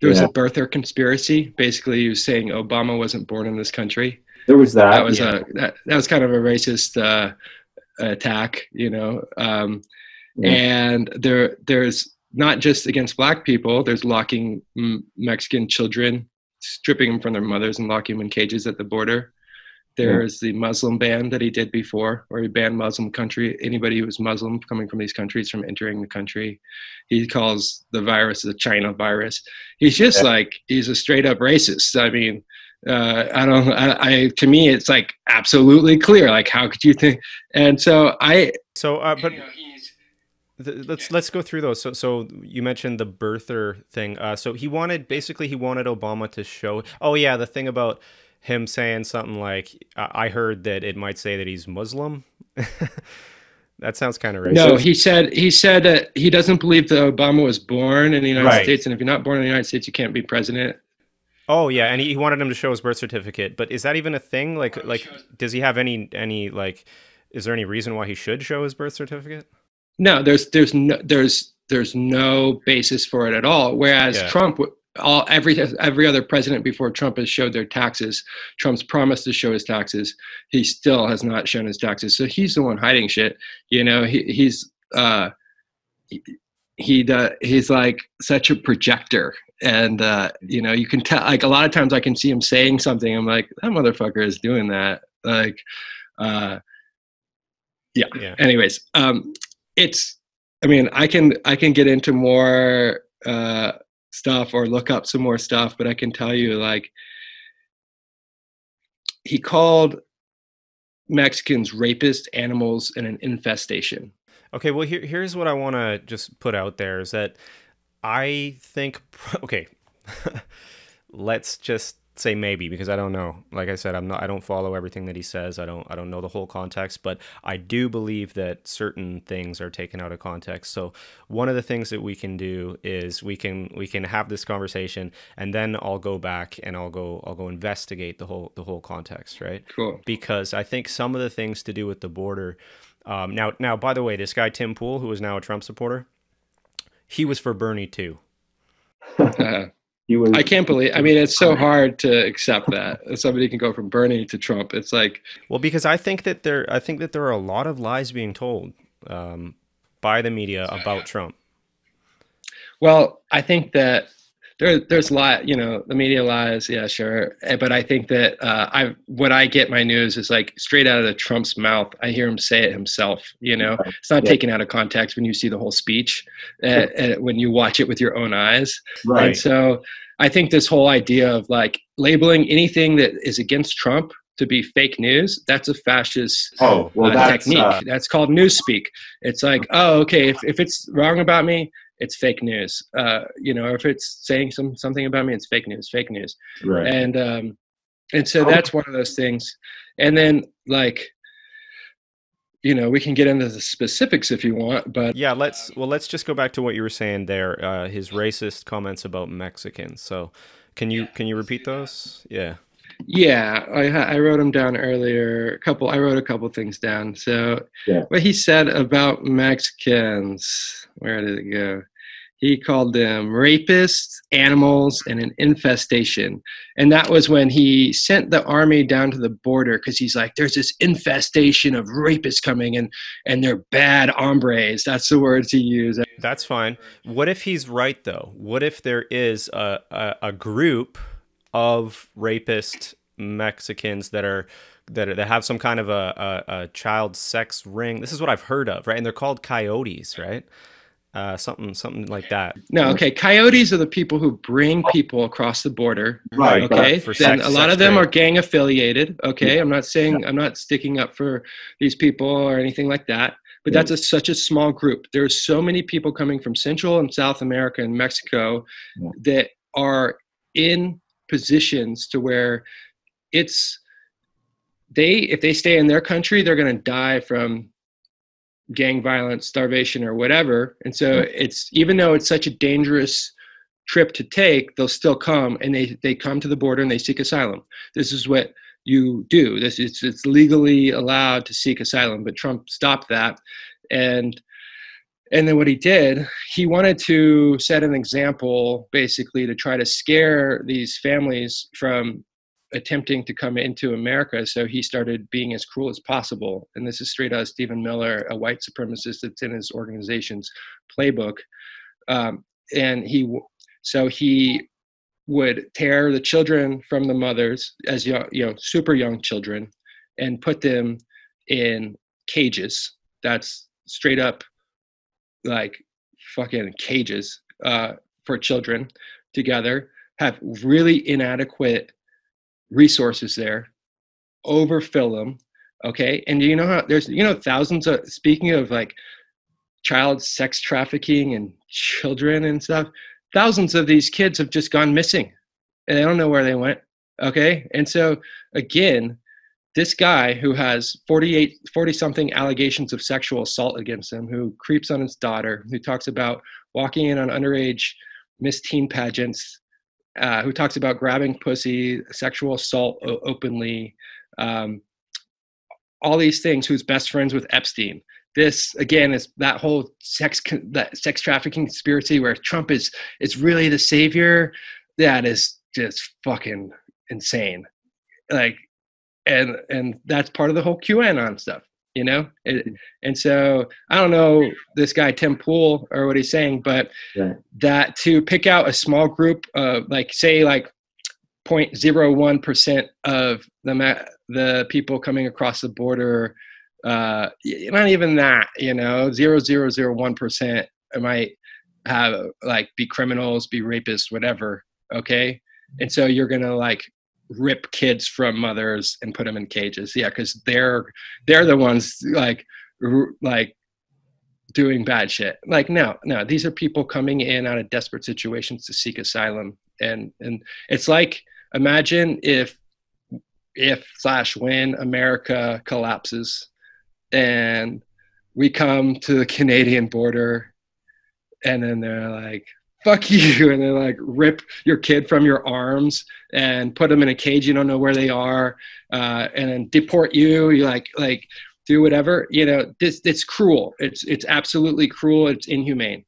There was a birther conspiracy. Basically, he was saying Obama wasn't born in this country. There was that. That was that was kind of a racist attack, And there's not just against black people. There's locking Mexican children, stripping them from their mothers and locking them in cages at the border. There's the Muslim ban that he did before, where he banned anybody who was Muslim coming from these countries from entering the country. He calls the virus the China virus. He's just he's a straight up racist. I mean, to me, it's like absolutely clear. Like, how could you think? And so let's go through those. So you mentioned the birther thing. So he wanted Obama to show. Oh yeah, the thing about him saying something like, I heard that it might say that he's Muslim. That sounds kind of racist. No, he said that he doesn't believe that Obama was born in the United States, and if you're not born in the United States, you can't be president. Oh yeah, and he wanted him to show his birth certificate. But is that even a thing? Like, does he have any like? Is there any reason why he should show his birth certificate? No, there's no basis for it at all. Whereas Trump, every other president before Trump has showed their taxes. Trump's promised to show his taxes. He still has not shown his taxes. So he's the one hiding shit. He's like such a projector. And you can tell, like, a lot of times I can see him saying something. I'm like, that motherfucker is doing that. Like, yeah. Anyways, I can get into more stuff or look up some more stuff, but I can tell you, like, he called Mexicans rapists, animals, and an infestation. Okay, well, here's what I want to just put out there is that I think, okay, let's just say maybe, because I don't know. Like I said, I don't follow everything that he says. I don't know the whole context, but I do believe that certain things are taken out of context. So one of the things that we can do is we can have this conversation, and then I'll go back and I'll go investigate the whole context, right? Cool. Because I think some of the things to do with the border. Now, by the way, this guy Tim Pool, who is now a Trump supporter, he was for Bernie too. I can't believe. I mean, it's so hard to accept that somebody can go from Bernie to Trump. It's like, well, because I think that there are a lot of lies being told by the media about Trump. Well, I think that there's the media lies. Yeah, sure. But I think that what I get my news is like straight out of the Trump's mouth. I hear him say it himself. It's not taken out of context when you see the whole speech, when you watch it with your own eyes. Right. And so I think this whole idea of like labeling anything that is against Trump to be fake news, that's a fascist technique. That's called newspeak. It's like, oh, okay, if it's wrong about me, it's fake news. Or if it's saying something about me, it's fake news. Right. And so that's one of those things. And then, like, we can get into the specifics if you want, but yeah, let's just go back to what you were saying there. His racist comments about Mexicans. So can you repeat those? Yeah. Yeah, I wrote them down earlier. I wrote a couple things down. So Yeah. what he said about Mexicans, where did it go? He called them rapists, animals, and an infestation. And that was when he sent the army down to the border because he's like, there's this infestation of rapists coming and they're bad hombres. That's the words he used. That's fine. What if he's right though? What if there is a group of rapist Mexicans that have some kind of a child sex ring? This is what I've heard of, right? And they're called coyotes, right? Something like that. No, okay. Coyotes are the people who bring people across the border. Right. Okay. For Then sex, a lot sex of them trade. are gang affiliated. Okay. Yeah. I'm not saying I'm not sticking up for these people or anything like that. But Yeah. that's such a small group. There's so many people coming from Central and South America and Mexico Yeah. that are in positions to where it's if they stay in their country, they're going to die from gang violence, starvation, or whatever. And so it's, even though it's such a dangerous trip to take, they'll still come, and they come to the border and they seek asylum. This is what you do. It's legally allowed to seek asylum, but Trump stopped that. And then what he did, he wanted to set an example basically to try to scare these families from attempting to come into America. So he started being as cruel as possible. And this is straight out of Stephen Miller, a white supremacist that's in his organization's playbook. And he would tear the children from the mothers as young, super young children, and put them in cages. That's straight up like fucking cages for children together, have really inadequate resources there, overfill them. Okay. And you know how there's, thousands of, speaking of like child sex trafficking and children and stuff, thousands of these kids have just gone missing and they don't know where they went. Okay. And so again, this guy who has 40 something allegations of sexual assault against him, who creeps on his daughter, who talks about walking in on underage Miss Teen pageants, who talks about grabbing pussy, sexual assault openly, all these things, who's best friends with Epstein. This again is that whole sex trafficking conspiracy where Trump is really the savior. That is just fucking insane. Like, and that's part of the whole QAnon stuff, and so I don't know this guy Tim Pool or what he's saying, but that to pick out a small group of like 0.01% of the people coming across the border, not even that, 0.0001% might have be criminals, be rapists, whatever. Okay, and so you're gonna rip kids from mothers and put them in cages. Yeah, because they're the ones doing bad shit. No, these are people coming in out of desperate situations to seek asylum, and it's like, imagine if when America collapses and we come to the Canadian border, and then they're like, fuck you, and they rip your kid from your arms and put them in a cage, you don't know where they are, and then deport you. You do whatever, it's cruel. It's absolutely cruel. It's inhumane.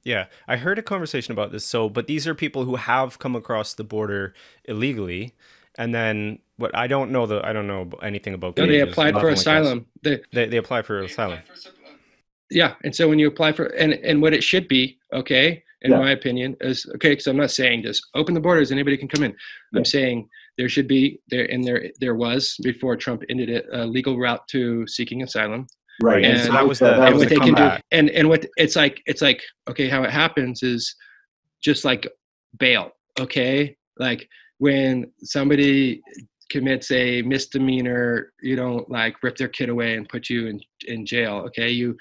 Yeah, I heard a conversation about this. But these are people who have come across the border illegally, and then I don't know anything about. No, they applied for asylum. They apply for asylum. Yeah, and so when you apply for and what it should be, okay, in my opinion, is okay. Because I'm not saying just open the borders, anybody can come in. Yeah. I'm saying there should be there was, before Trump ended it, a legal route to seeking asylum. Right, and so that was what they can do, and what it's like okay, how it happens is just like bail. Okay, like when somebody commits a misdemeanor, you don't rip their kid away and put you in jail. Okay, you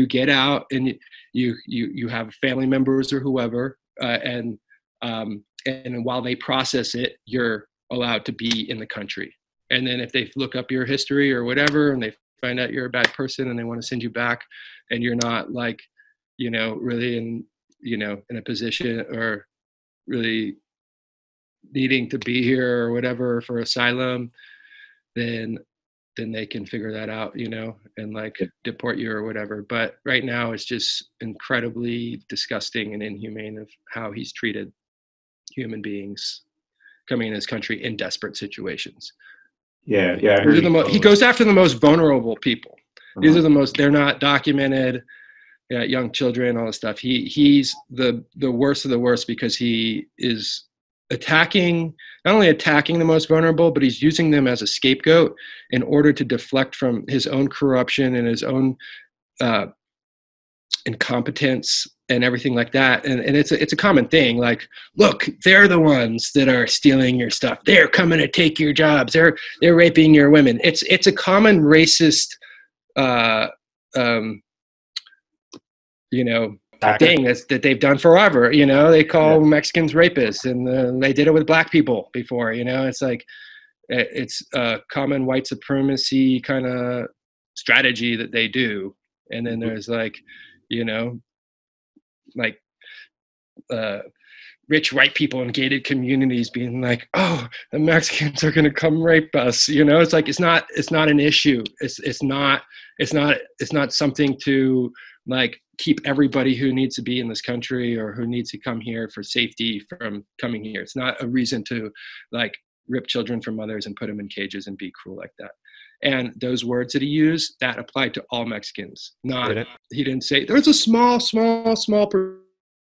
get out and you have family members or whoever, and while they process it, you're allowed to be in the country. And then if they look up your history or whatever, and they find out you're a bad person and they want to send you back, and you're not really in in a position or really needing to be here or whatever for asylum, then they can figure that out, you know, and like deport you or whatever. But right now it's just incredibly disgusting and inhumane of how he's treated human beings coming in this country in desperate situations. Yeah. He goes after the most vulnerable people. These are the most, they're not documented, young children, all this stuff. He's the worst of the worst because he is not only attacking the most vulnerable, but he's using them as a scapegoat in order to deflect from his own corruption and his own incompetence and everything like that. And it's a common thing. Like, look, they're the ones that are stealing your stuff. They're coming to take your jobs. They're raping your women. It's a common racist, thing that they've done forever. You know, they call Mexicans rapists, and they did it with black people before. You know, it's like it's a common white supremacy kind of strategy that they do. And then there's like, you know, like rich white people in gated communities being like, oh, the Mexicans are going to come rape us. You know, it's like it's not an issue. It's not something to like keep everybody who needs to be in this country or who needs to come here for safety from coming here. It's not a reason to like rip children from mothers and put them in cages and be cruel like that. And those words that he used, that applied to all Mexicans. He didn't say there's a small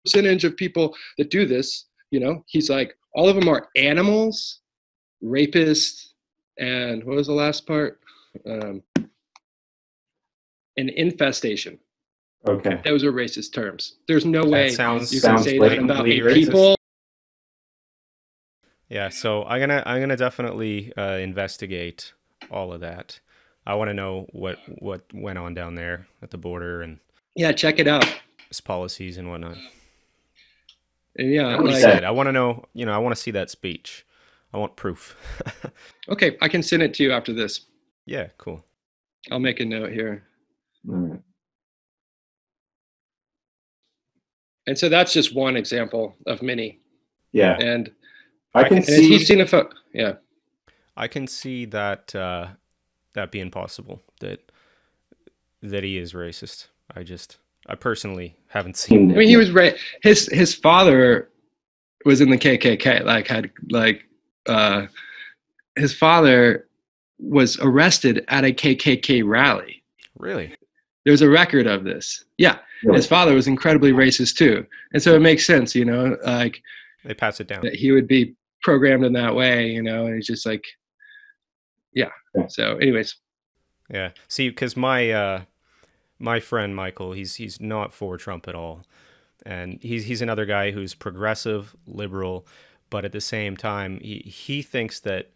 percentage of people that do this. You know, he's like, all of them are animals, rapists, and what was the last part? An infestation. Okay. Those are racist terms. There's no way you can say that about racist. people. Yeah, so I'm gonna definitely investigate all of that. I want to know what went on down there at the border and check it out. his policies and whatnot. And I want to know. You know, I want to see that speech. I want proof. Okay, I can send it to you after this. Yeah, cool. I'll make a note here. All right. And so that's just one example of many. Yeah. And I can see. He's seen a photo. Yeah. I can see that that being possible. That he is racist. I personally haven't seen. I mean, he was right. His father was in the KKK. His father was arrested at a KKK rally. Really? There's a record of this. Yeah. Really? His father was incredibly racist too. And so it makes sense, you know, like they pass it down. That he would be programmed in that way, you know, and he's just like, yeah. So anyways. Yeah. See, because my friend Michael, he's not for Trump at all. And he's another guy who's progressive, liberal, but at the same time, he thinks that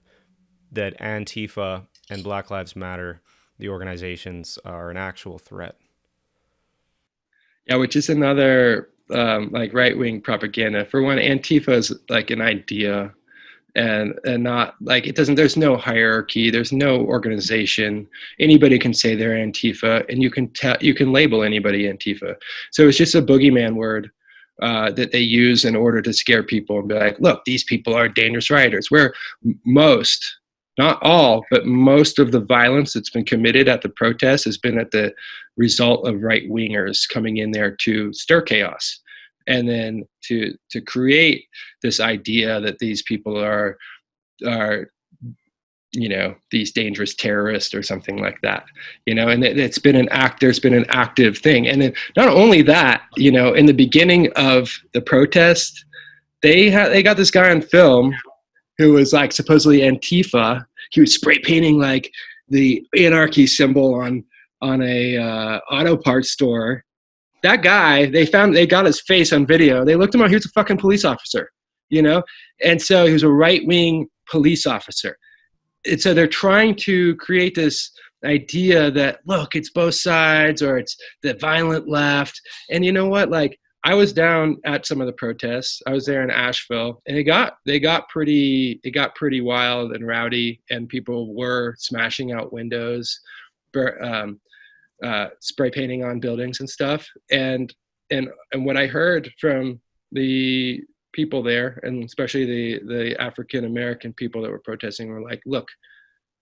Antifa and Black Lives Matter, the organizations, are an actual threat. Yeah, which is another like right-wing propaganda. For one, Antifa is like an idea, and not like it doesn't. There's no hierarchy. There's no organization. Anybody can say they're Antifa, and you can label anybody Antifa. So it's just a boogeyman word that they use in order to scare people and be like, look, these people are dangerous rioters. Where most, not all, but most of the violence that's been committed at the protests has been at the result of right-wingers coming in there to stir chaos, and then to create this idea that these people are you know, these dangerous terrorists or something like that, you know. And there's been an active thing. And then not only that, you know, in the beginning of the protest, they got this guy on film who was like supposedly Antifa. He was spray painting like the anarchy symbol on a auto parts store. That guy, they got his face on video. They looked him up. He was a fucking police officer, you know? And so he was a right-wing police officer. And so they're trying to create this idea that, look, it's both sides, or it's the violent left. And you know what? Like, I was down at some of the protests. I was there in Asheville, and they got pretty wild and rowdy, and people were smashing out windows, spray painting on buildings and stuff. And what I heard from the people there, and especially the African American people that were protesting, were like, look,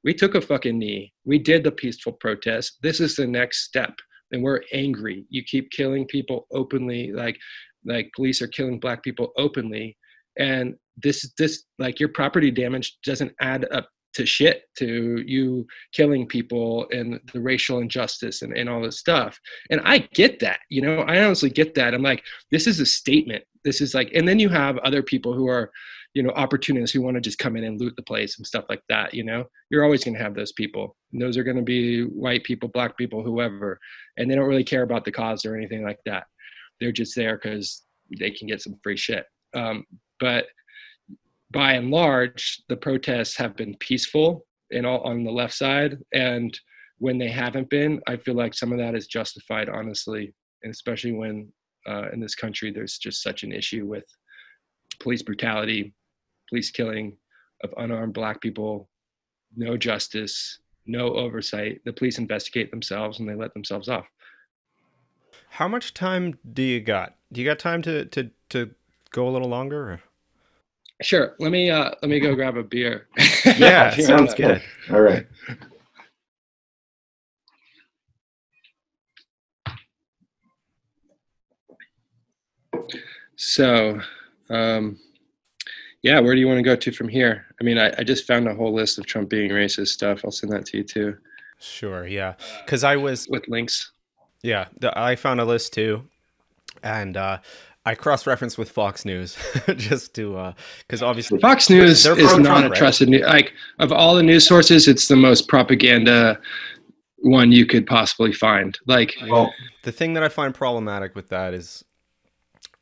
we took a fucking knee. We did the peaceful protest. This is the next step. And we're angry. You keep killing people openly, like police are killing Black people openly. And this like your property damage doesn't add up to shit, to you killing people and the racial injustice and all this stuff. And I get that, you know, I honestly get that. I'm like, this is a statement. This is like, and then you have other people who are, you know, opportunists who want to just come in and loot the place and stuff like that. You know, you're always going to have those people. And those are going to be white people, Black people, whoever, and they don't really care about the cause or anything like that. They're just there because they can get some free shit. But by and large, the protests have been peaceful and all on the left side. And when they haven't been, I feel like some of that is justified, honestly, and especially when in this country, there's just such an issue with police brutality, police killing of unarmed Black people, no justice, no oversight. The police investigate themselves and they let themselves off. How much time do you got? Do you got time to go a little longer? Or? Sure. Let me go grab a beer. Yeah, sounds good. All right. So, yeah, where do you want to go to from here? I mean, I just found a whole list of Trump being racist stuff. I'll send that to you too. Sure, yeah. Because I was... With links. Yeah, I found a list too. And I cross-referenced with Fox News just to... Because obviously... Fox News is not a trusted news. Like, of all the news sources, it's the most propaganda one you could possibly find. Like, well, the thing that I find problematic with that is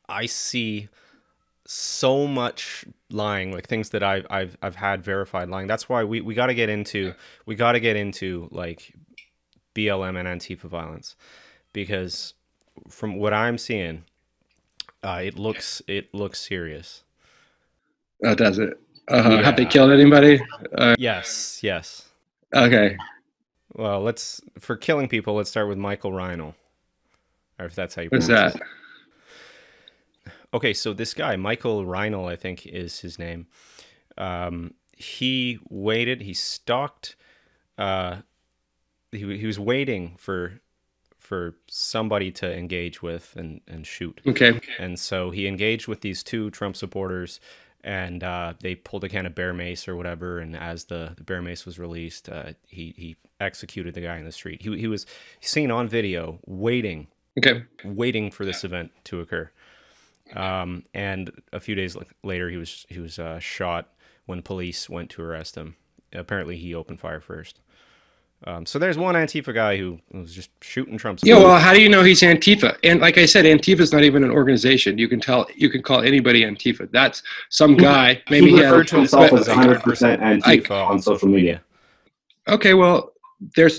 I see so much lying, like things that I've had verified lying. That's why we got to get into like BLM and Antifa violence, because from what I'm seeing, it looks serious. Oh, does it? Yeah. Have they killed anybody? Yes. Okay. Well, for killing people, let's start with Michael Reinl, or if that's how you pronounce it. What's that? Okay, so this guy, Michael Reinl, I think is his name. He waited. He stalked. He was waiting for somebody to engage with and shoot. Okay. And so he engaged with these two Trump supporters, and they pulled a can of bear mace or whatever. And as the bear mace was released, he executed the guy in the street. He was seen on video waiting for this event to occur. And a few days later, he was shot when police went to arrest him. Apparently, he opened fire first. So there's one Antifa guy who was just shooting Trump. Yeah, well, how do you know he's Antifa? And like I said, Antifa is not even an organization. You can call anybody Antifa. That's some guy. Maybe he referred to himself as 100% Antifa on social media. Okay, well,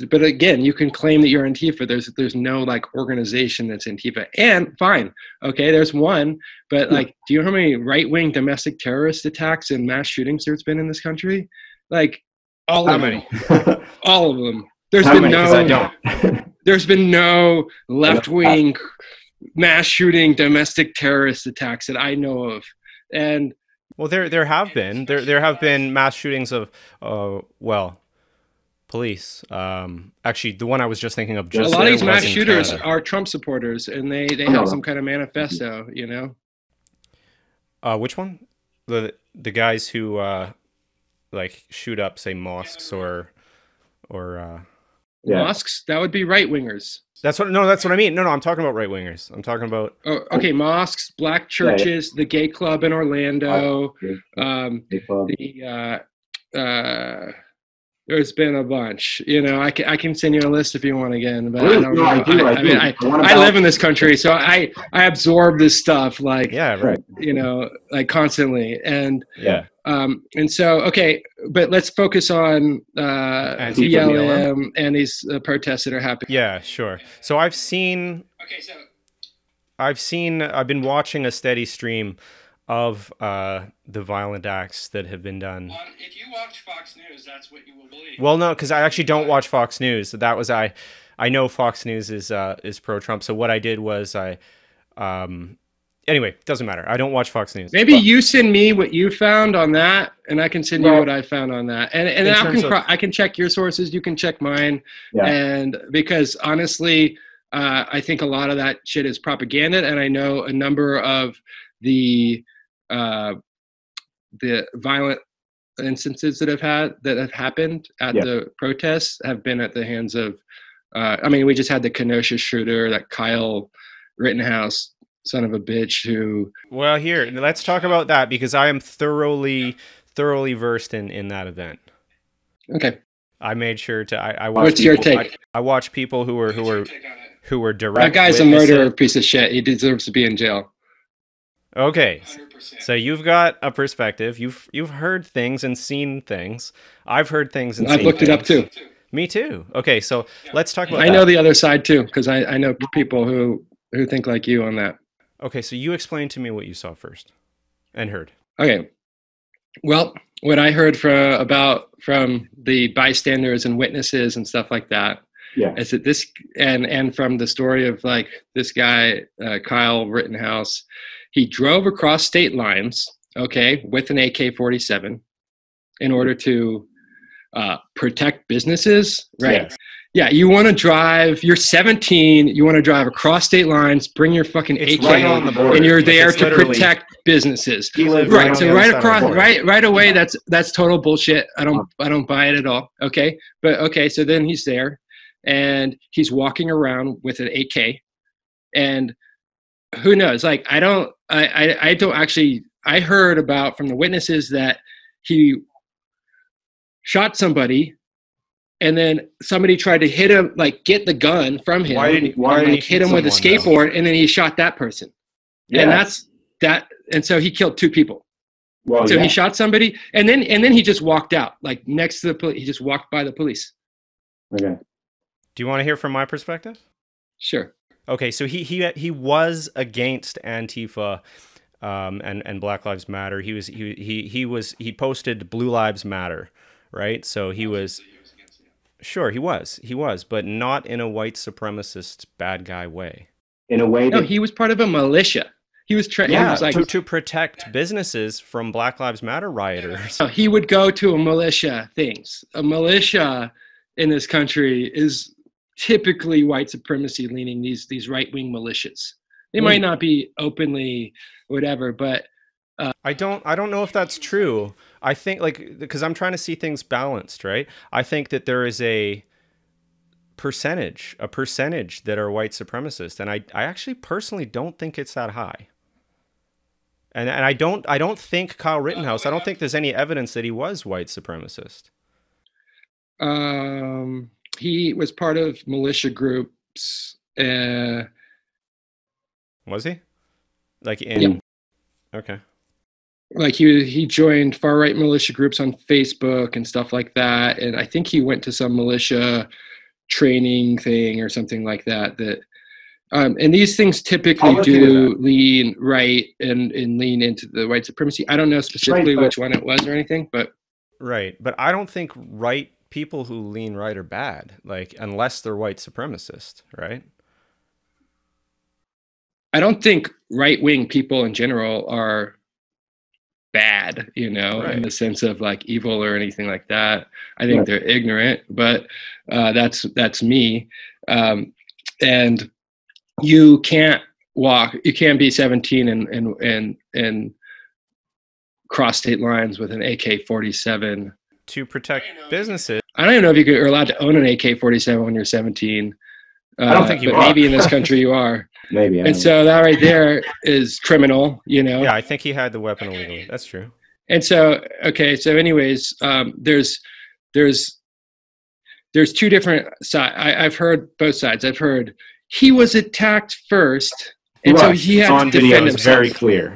but again, you can claim that you're Antifa. There's no like organization that's Antifa. And fine, okay, there's one, but like, do you know how many right-wing domestic terrorist attacks and mass shootings there's been in this country? Like, all of them. All of them. There's been no left-wing mass shooting domestic terrorist attacks that I know of. And well, there have been mass shootings of police. Actually, the one I was just thinking of. Just a lot of these mass shooters are Trump supporters, and they have some kind of manifesto. You know. Which one? The guys who like shoot up, say, mosques or mosques. That would be right wingers. That's what I mean. No, I'm talking about right wingers. I'm talking about mosques, black churches, the gay club in Orlando, there's been a bunch. You know, I can send you a list if you want again, but I don't know. I live in this country, so I absorb this stuff like you know, like constantly. And and so but let's focus on BLM and these protests that are happening. Yeah, sure. So I've been watching a steady stream of the violent acts that have been done. If you watch Fox News, that's what you will believe. Well, no, because I actually don't watch Fox News. That was I know Fox News is pro-Trump. So what I did was anyway, doesn't matter. I don't watch Fox News. Maybe you send me what you found on that, and I can send you what I found on that, and I can check your sources. You can check mine, and because honestly, I think a lot of that shit is propaganda, and I know a number of the violent instances that have happened at the protests have been at the hands of. I mean, we just had the Kenosha shooter, that Kyle Rittenhouse, son of a bitch, who. Well, here, let's talk about that, because I am thoroughly versed in that event. Okay. I made sure to. I watched. What's your take? I watched people who were direct. That guy's witnesses. A murderer, piece of shit. He deserves to be in jail. Okay, 100%. So you've got a perspective. You've heard things and seen things. I've heard things and I've looked it up too. Me too. Okay, so let's talk about. I know the other side too, because I know people who think like you on that. Okay, so you explain to me what you saw first and heard. Okay. Well, what I heard from the bystanders and witnesses and stuff like that is that this and from the story of like this guy Kyle Rittenhouse, he drove across state lines, with an AK-47 in order to protect businesses, right? Yes. Yeah, you want to drive. You're 17. You want to drive across state lines. Bring your fucking AK, right on the border, and you're there to protect businesses. Right. So right across, right away. That's total bullshit. I don't buy it at all. Okay, but okay. So then he's there, and he's walking around with an AK, and who knows? Like I don't actually. I heard about from the witnesses that he shot somebody. And then somebody tried to hit him, like get the gun from him. Why did he hit him with a skateboard, and then he shot that person? Yeah. And that's that. And so he killed 2 people. Well, so he shot somebody, and then he just walked out, like next to the police. He just walked by the police. Okay. Do you want to hear from my perspective? Sure. Okay, so he was against Antifa and Black Lives Matter. He posted Blue Lives Matter, right? So he was. Sure, he was, but not in a white supremacist bad guy way. In a way, no, he was part of a militia. He was to protect businesses from Black Lives Matter rioters. He would go to a militia things. A militia in this country is typically white supremacy leaning. These right wing militias. They might not be openly whatever, but. I don't know if that's true. I think because I'm trying to see things balanced, right? I think that there is a percentage that are white supremacists, and I actually personally don't think it's that high. And I don't think Kyle Rittenhouse. I don't think there's any evidence that he was white supremacist. He was part of militia groups. Was he? Like in? Yep. Okay. Like he joined far right militia groups on Facebook and stuff like that, and I think he went to some militia training thing or something like that. And these things typically do lean right and lean into the white supremacy. I don't know specifically which one it was or anything, but right. But I don't think people who lean right are bad, like unless they're white supremacist, right? I don't think right wing people in general are bad, in the sense of like evil or anything like that. I think they're ignorant, but that's me. And you can't be 17 and cross state lines with an AK-47 to protect businesses. I don't even know if you're allowed to own an AK-47 when you're 17. I don't think you are. Maybe in this country you are. Maybe. And so that right there is criminal, Yeah, I think he had the weapon illegally. That's true. And so, okay. So anyways, there's 2 different sides. I've heard both sides. I've heard he was attacked first. And so he had to defend himself.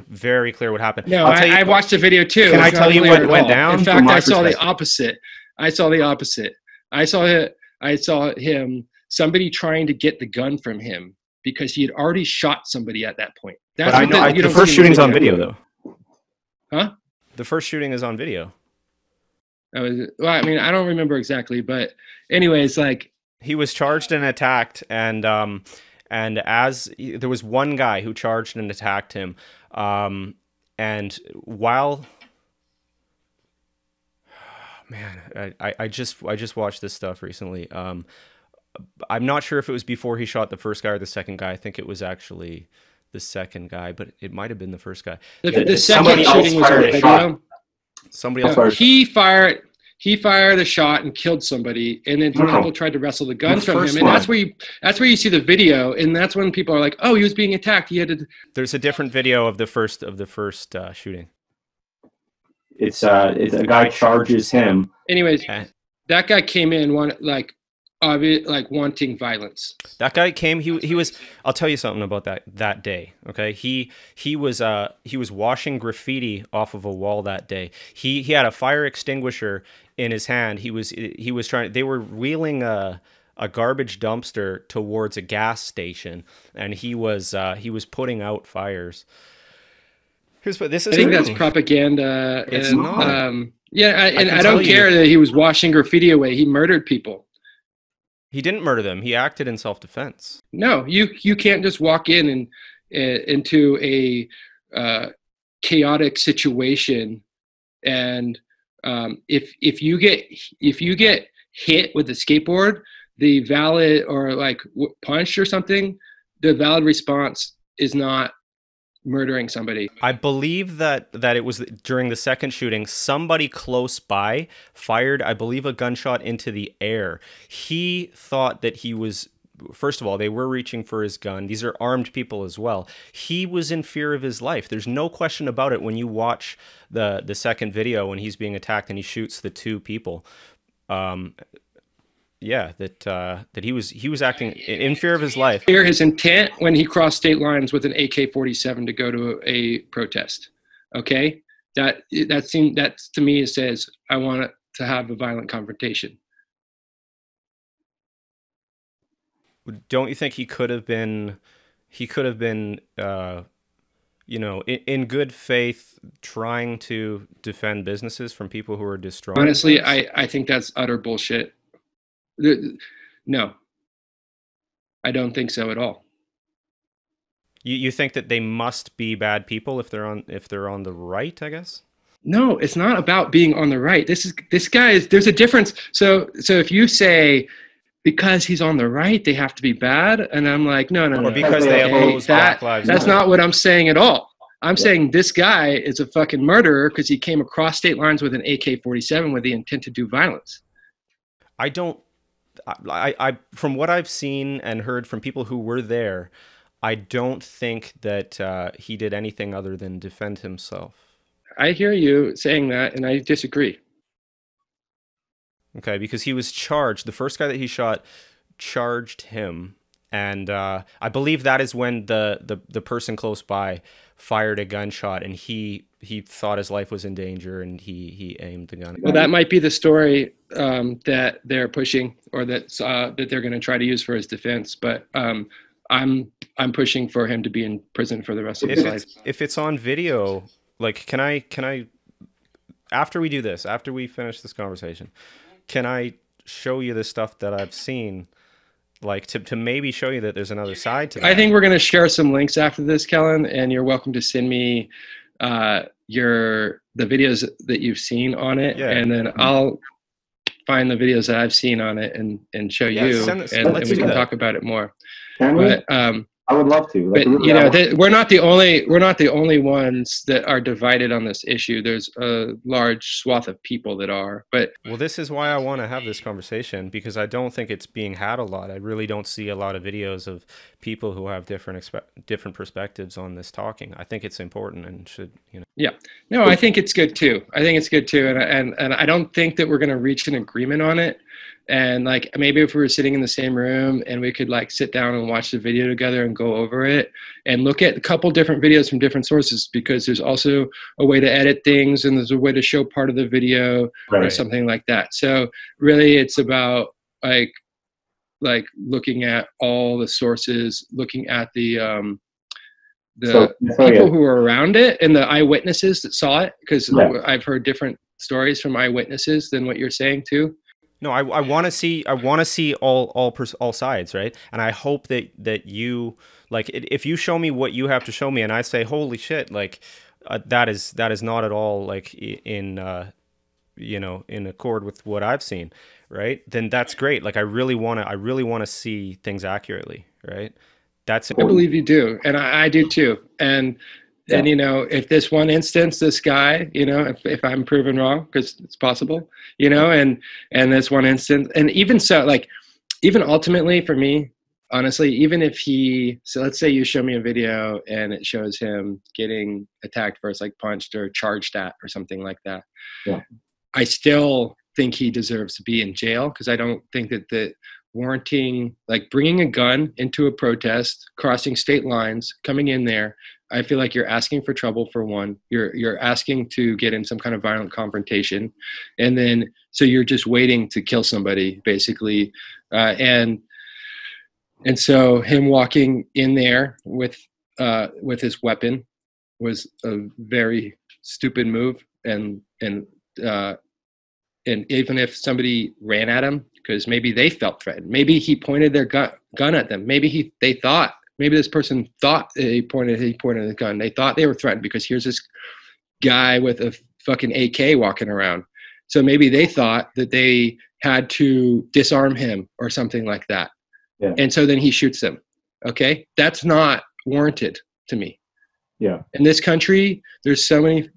Very clear what happened. No, I watched the video too. Can I tell you what went down? In fact, I saw the opposite. I saw him, somebody trying to get the gun from him because he had already shot somebody at that point. That's the first shooting's on video, though. Huh? The first shooting is on video. I don't remember exactly, but anyways, like he was charged and attacked, and And as there was one guy who charged and attacked him, and while, man, I just watched this stuff recently. I'm not sure if it was before he shot the first guy or the second guy. I think it was actually the second guy, but it might have been the first guy. The second shooting was on video. Somebody else. He fired a shot and killed somebody, and then people tried to wrestle the guns from him, and that's where you see the video, and that's when people are like, "Oh, he was being attacked." He had to. There's a different video of the first shooting. It's a guy charges him. Anyways, that guy came in wanting violence. That guy came. He was. I'll tell you something about that day. Okay, he was washing graffiti off of a wall that day. He had a fire extinguisher in his hand. He was trying. They were wheeling a garbage dumpster towards a gas station, and he was putting out fires. I think that's propaganda. It's not. I don't care that he was washing graffiti away. He murdered people. He didn't murder them. He acted in self-defense. No, you can't just walk in and into a chaotic situation, and if you get hit with a skateboard, the valid or punched or something, the valid response is not murdering somebody. I believe that it was during the second shooting, somebody close by fired, I believe, a gunshot into the air. He thought that he was, first of all, they were reaching for his gun. These are armed people as well. He was in fear of his life. There's no question about it when you watch the second video when he's being attacked and he shoots the two people. That he was acting in fear of his life. Fear his intent when he crossed state lines with an AK-47 to go to a protest. Okay, that to me says I want to have a violent confrontation. Don't you think he could have been, in good faith, trying to defend businesses from people who are destroying? Honestly, I think that's utter bullshit. No, I don't think so at all. You think that they must be bad people if they're on the right, I guess? No, it's not about being on the right. There's a difference. So if you say because he's on the right, they have to be bad, and I'm like, no. Or because they oppose Black Lives Matter. That's not what I'm saying at all. I'm saying this guy is a fucking murderer because he came across state lines with an AK-47 with the intent to do violence. I from what I've seen and heard from people who were there, I don't think that he did anything other than defend himself. I hear you saying that, and I disagree. Okay, because he was charged. The first guy that he shot charged him, and I believe that is when the person close by fired a gunshot, and he thought his life was in danger, and he aimed the gun. Well, that might be the story that they're pushing, or that they're going to try to use for his defense. But I'm pushing for him to be in prison for the rest of his life. If it's on video, can I after we do this, after we finish this conversation, can I show you the stuff that I've seen? To maybe show you that there's another side to that. I think we're going to share some links after this, Kellen, and you're welcome to send me the videos that you've seen on it, and then I'll find the videos that I've seen on it and show you, and we can talk about it more. But I would love to. But we're not the only ones that are divided on this issue. There's a large swath of people that are. But well, this is why I want to have this conversation, because I don't think it's being had a lot. I really don't see a lot of videos of people who have different perspectives on this talking. I think it's important and should, Yeah, no, I think it's good too. And I don't think that we're going to reach an agreement on it. And maybe if we were sitting in the same room and we could sit down and watch the video together and go over it and look at a couple different videos from different sources, because there's also a way to edit things and there's a way to show part of the video or something like that. So really it's about looking at all the sources, looking at the people who were around it and the eyewitnesses that saw it, because I've heard different stories from eyewitnesses than what you're saying too. No, I want to see all sides, right? And I hope that you like if you show me what you have to show me, and I say, holy shit, like that is not at all like in in accord with what I've seen, right? Then that's great. Like I really want to see things accurately, right? That's I believe you do, and I do too. And if this one instance, this guy, if I'm proven wrong, because it's possible, and this one instance, and even so, like, even ultimately for me, honestly, even if so let's say you show me a video and it shows him getting attacked first, like punched or charged at or something like that. Yeah. I still think he deserves to be in jail, because I don't think that warranting, like bringing a gun into a protest, crossing state lines, coming in there, I feel like you're asking for trouble for one. You're asking to get in some kind of violent confrontation, and then so you're just waiting to kill somebody, basically, and so him walking in there with his weapon was a very stupid move, and even if somebody ran at him, because maybe they felt threatened, maybe he pointed their gun at them, maybe this person thought he pointed the gun, they thought they were threatened because here's this guy with a fucking AK walking around, so maybe they thought that they had to disarm him or something like that. Yeah. And so then he shoots them. Okay, that's not warranted to me. Yeah. In this country, there's so many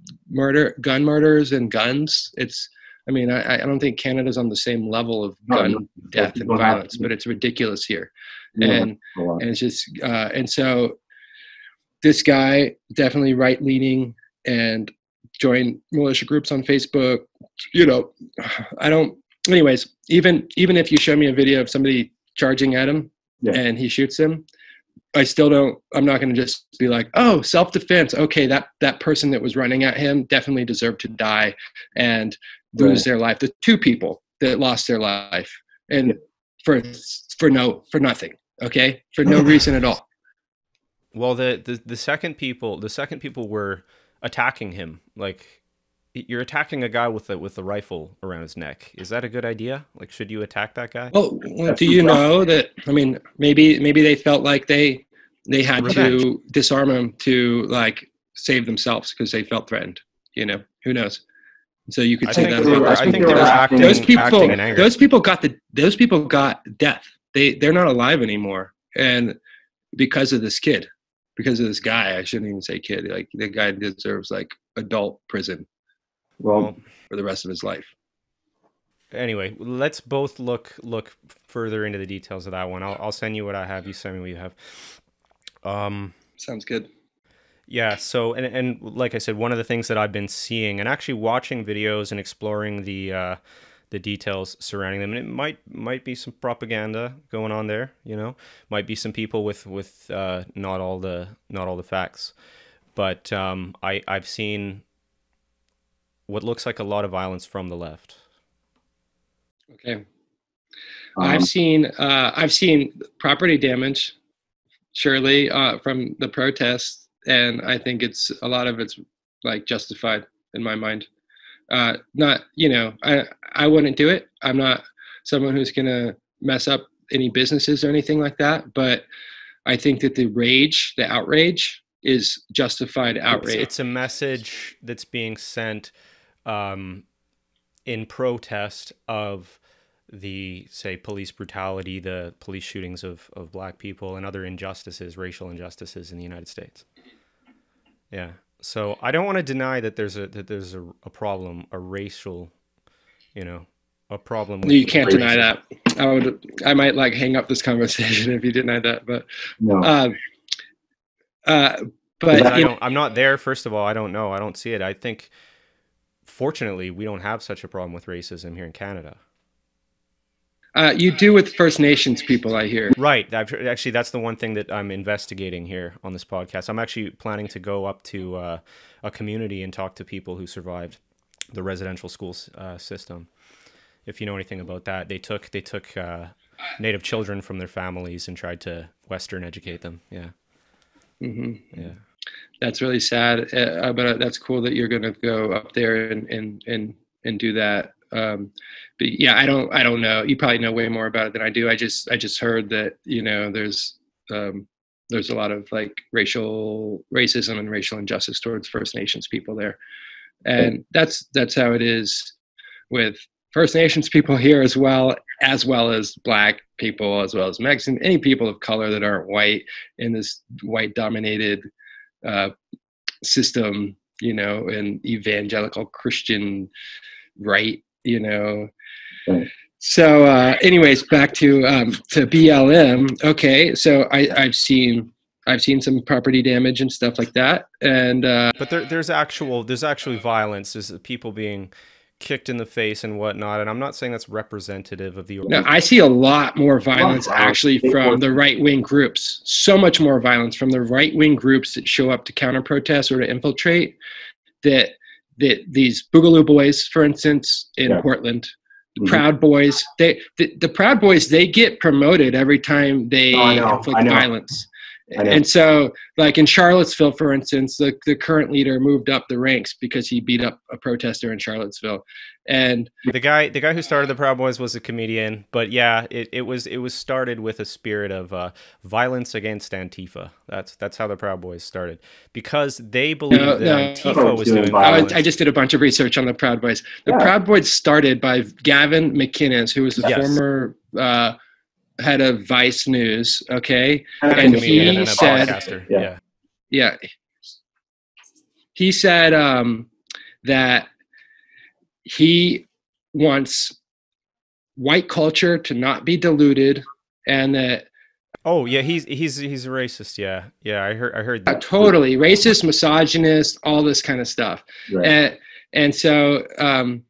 gun murders and guns. I don't think Canada's on the same level of gun death and violence, but it's ridiculous here. And it's just, and so this guy, definitely right leaning, and join militia groups on Facebook. Anyways, even if you show me a video of somebody charging at him and he shoots him, I'm not going to just be like, oh, self-defense. Okay, that person that was running at him definitely deserved to die and lose their life. The two people that lost their life, and for nothing. Okay, for no reason at all. Well, the second people were attacking him. Like, you're attacking a guy with a rifle around his neck. Is that a good idea? Like, should you attack that guy? Well, do you know that? I mean, maybe they felt like they had to disarm him to like save themselves because they felt threatened. Who knows? So you could say that. I think they were acting in anger. Those people got death. They're not alive anymore, and because of this kid, because of this guy. I shouldn't even say kid. Like, the guy deserves like adult prison. Well, for the rest of his life. Anyway, let's both look further into the details of that one. I'll send you what I have. You send me what you have. Sounds good. Yeah. So, and like I said, one of the things that I've been seeing and actually watching videos and exploring the details surrounding them, and it might be some propaganda going on there. Might be some people with not all the facts, but I've seen what looks like a lot of violence from the left. Okay. I've seen property damage, surely, from the protests, and I think a lot of it's like justified in my mind. I wouldn't do it. I'm not someone who's gonna mess up any businesses or anything like that, but I think that the outrage is justified outrage. It's a message that's being sent in protest of the, say, police brutality, the police shootings of black people and other injustices, racial injustices in the United States. Yeah. So I don't want to deny that there's a problem, a racial, a problem. You can't deny that. I might like hang up this conversation if you deny that, but no. But I'm not there. First of all, I don't know. I don't see it. I think, fortunately, we don't have such a problem with racism here in Canada. You do with First Nations people, I hear. Right. Actually, that's the one thing that I'm investigating here on this podcast. I'm actually planning to go up to a community and talk to people who survived the residential school system. If you know anything about that, they took Native children from their families and tried to Western educate them. Yeah. Mm-hmm. Yeah. That's really sad, but that's cool that you're going to go up there and do that. But yeah, I don't know. You probably know way more about it than I do. I just heard that, you know, there's a lot of like racism and racial injustice towards First Nations people there. And that's how it is with First Nations people here as well as Black people, as well as Mexican, any people of color that aren't white in this white dominated system, you know, and evangelical Christian right, you know. Right. So anyways, back to BLM. Okay, so I've seen some property damage and stuff like that, and but there's actually violence. There's people being kicked in the face and whatnot, and I'm not saying that's representative of the. No, I see a lot more violence actually from the right-wing groups. So much more violence from the right-wing groups that show up to counter-protest or to infiltrate. That these Boogaloo Boys, for instance, in Portland. Proud Boys, the Proud Boys, they get promoted every time they inflict violence. And so, like in Charlottesville, for instance, the current leader moved up the ranks because he beat up a protester in Charlottesville. And the guy who started the Proud Boys was a comedian, but yeah, it was started with a spirit of violence against Antifa. That's how the Proud Boys started, because they believed that Antifa was doing violence. I just did a bunch of research on the Proud Boys. The Proud Boys started by Gavin McInnes, who was the former head of Vice News. Okay, and he said, he said that he wants white culture to not be diluted, and that he's a racist. I heard that. Totally racist, misogynist, all this kind of stuff. Right. And so I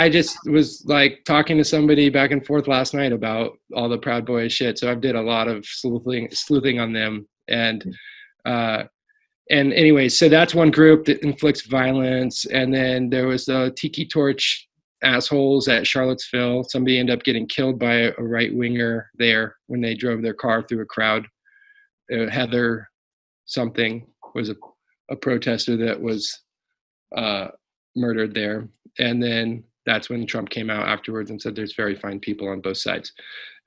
just was like talking to somebody back and forth last night about all the Proud Boys shit. So I did a lot of sleuthing on them, and anyway, so that's one group that inflicts violence. And then there was the Tiki Torch assholes at Charlottesville. Somebody ended up getting killed by a right-winger there when they drove their car through a crowd. Heather something was a protester that was murdered there. And then that's when Trump came out afterwards and said there's very fine people on both sides.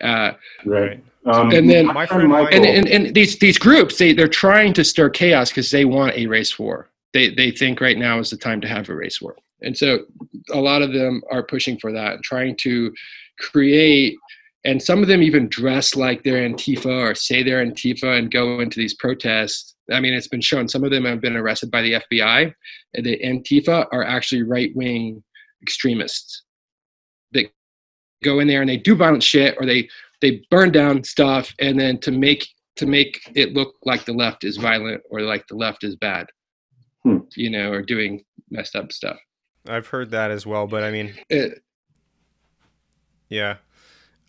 Right. And then my friend and these groups, they're trying to stir chaos because they want a race war. They think right now is the time to have a race war. And so a lot of them are pushing for that and trying to create, and some of them even dress like they're Antifa or say they're Antifa and go into these protests. I mean, it's been shown some of them have been arrested by the FBI, and the Antifa are actually right-wing extremists that go in there and they do violent shit, or they burn down stuff, and then to make it look like the left is violent or like the left is bad, you know, or doing messed up stuff. I've heard that as well, but I mean,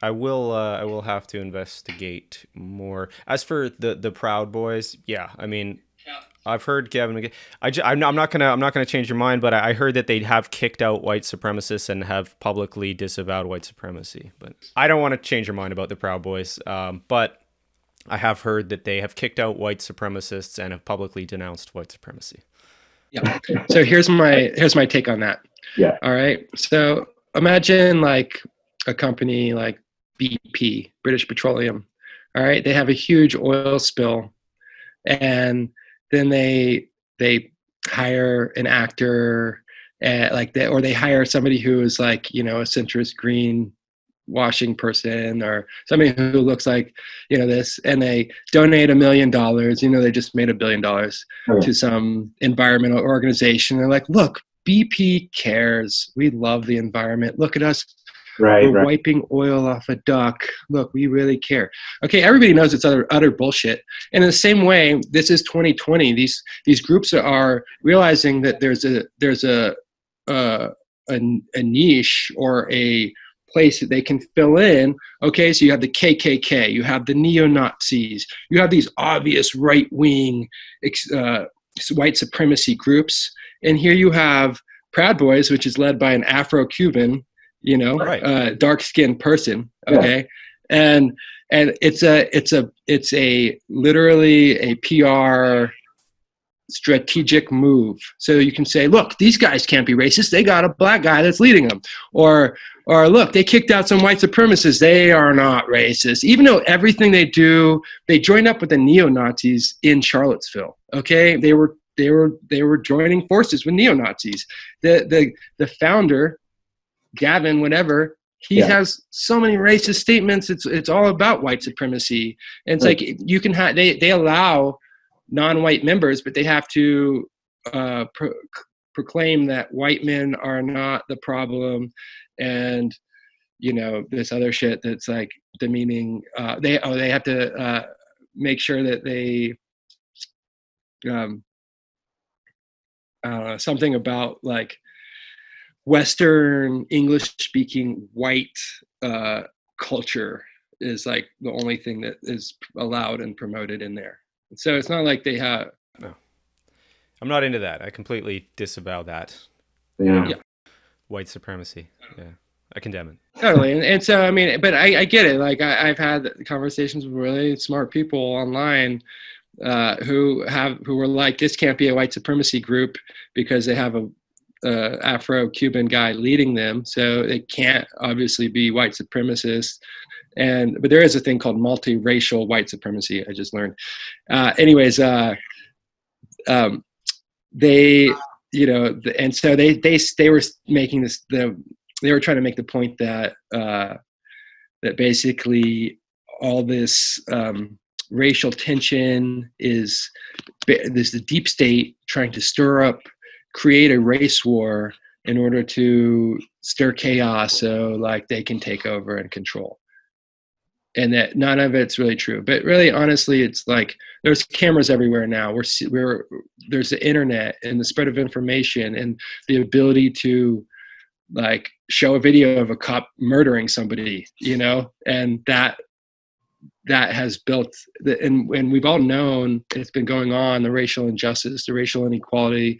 I will have to investigate more. As for the Proud Boys, I mean, I've heard Gavin. I'm not gonna change your mind, but I heard that they have kicked out white supremacists and have publicly disavowed white supremacy. But I don't want to change your mind about the Proud Boys. But I have heard that they have kicked out white supremacists and have publicly denounced white supremacy. Yeah. So here's my take on that. Yeah. All right. So imagine like a company like BP, British Petroleum. All right. They have a huge oil spill, and then they hire an actor like that, or they hire somebody who is like, you know, a centrist green washing person, or somebody who looks like, you know, this, and they donate $1 million, you know, they just made $1 billion to some environmental organization. They're like, look, BP cares. We love the environment. Look at us. We're wiping oil off a duck. Look, we really care. Okay, everybody knows it's utter bullshit. And in the same way, this is 2020. These groups are realizing that there's a niche or a place that they can fill in. Okay, so you have the KKK, you have the neo-Nazis, you have these obvious right-wing white supremacy groups, and here you have Proud Boys, which is led by an Afro-Cuban, you know, dark-skinned person. Okay, and it's literally a PR strategic move. So you can say, look, these guys can't be racist. They got a black guy that's leading them. Or look, they kicked out some white supremacists. They are not racist. Even though everything they do, they joined up with the neo-Nazis in Charlottesville. Okay, they were joining forces with neo-Nazis. The founder, Gavin, whatever, he has so many racist statements. It's all about white supremacy. And it's like you can have they allow non-white members, but they have to proclaim that white men are not the problem, and this other shit that's like demeaning. They have to make sure that they something about like Western English speaking white culture is like the only thing that is allowed and promoted in there. So it's not like they have. No, I'm not into that. I completely disavow that. Yeah. White supremacy. Yeah, I condemn it. Totally. And so, I mean, but I get it. Like I've had conversations with really smart people online who were like, this can't be a white supremacy group because they have a Afro-Cuban guy leading them. So they can't obviously be white supremacists. But there is a thing called multiracial white supremacy. I just learned. They, and so they were making this. They were trying to make the point that that basically all this racial tension is the deep state trying to create a race war in order to stir chaos, so like they can take over and control. And that none of it's really true. But really, honestly, it's like there's cameras everywhere now. There's the internet and the spread of information and the ability to like show a video of a cop murdering somebody, and that has built and we've all known it's been going on, the racial injustice, the racial inequality,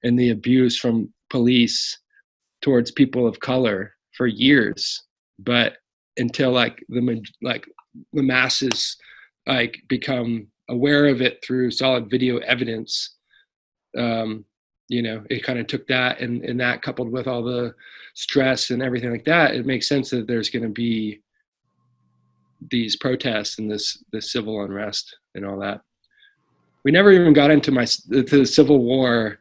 and the abuse from police towards people of color for years. But until the masses like become aware of it through solid video evidence, it kind of took that and that coupled with all the stress and everything like that, it makes sense that there's going to be these protests and this civil unrest and all that. We never even got into the Civil War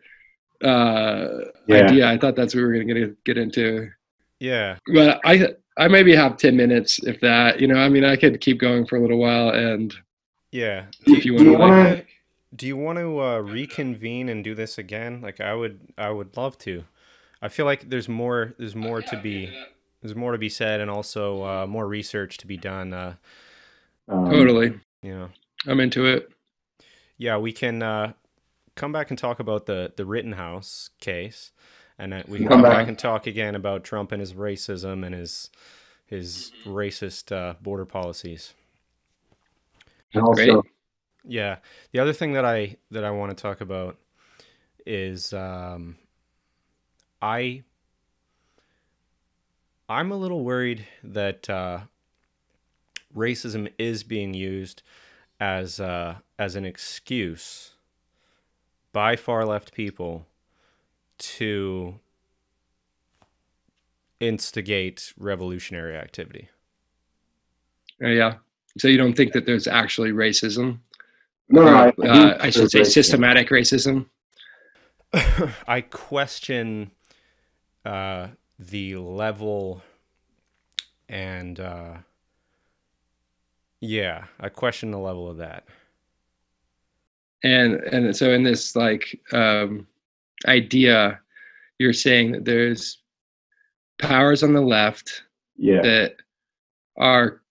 idea. I thought that's what we were going to get into. Yeah. But I maybe have 10 minutes, if that. I could keep going for a little while. And yeah, if you want to, do you want to reconvene and do this again? Like I would love to. I feel like there's more to be said, and also more research to be done. Totally. Yeah, I'm into it. Yeah, we can come back and talk about the Rittenhouse case, and we can come back and talk again about Trump and his racism and his racist border policies. And also, yeah, the other thing that I want to talk about is I'm a little worried that racism is being used as an excuse by far left people to instigate revolutionary activity. Yeah. So you don't think that there's actually racism? No, I should say systematic racism. I question the level and I question the level of that. And so in this idea, you're saying that there's powers on the left that are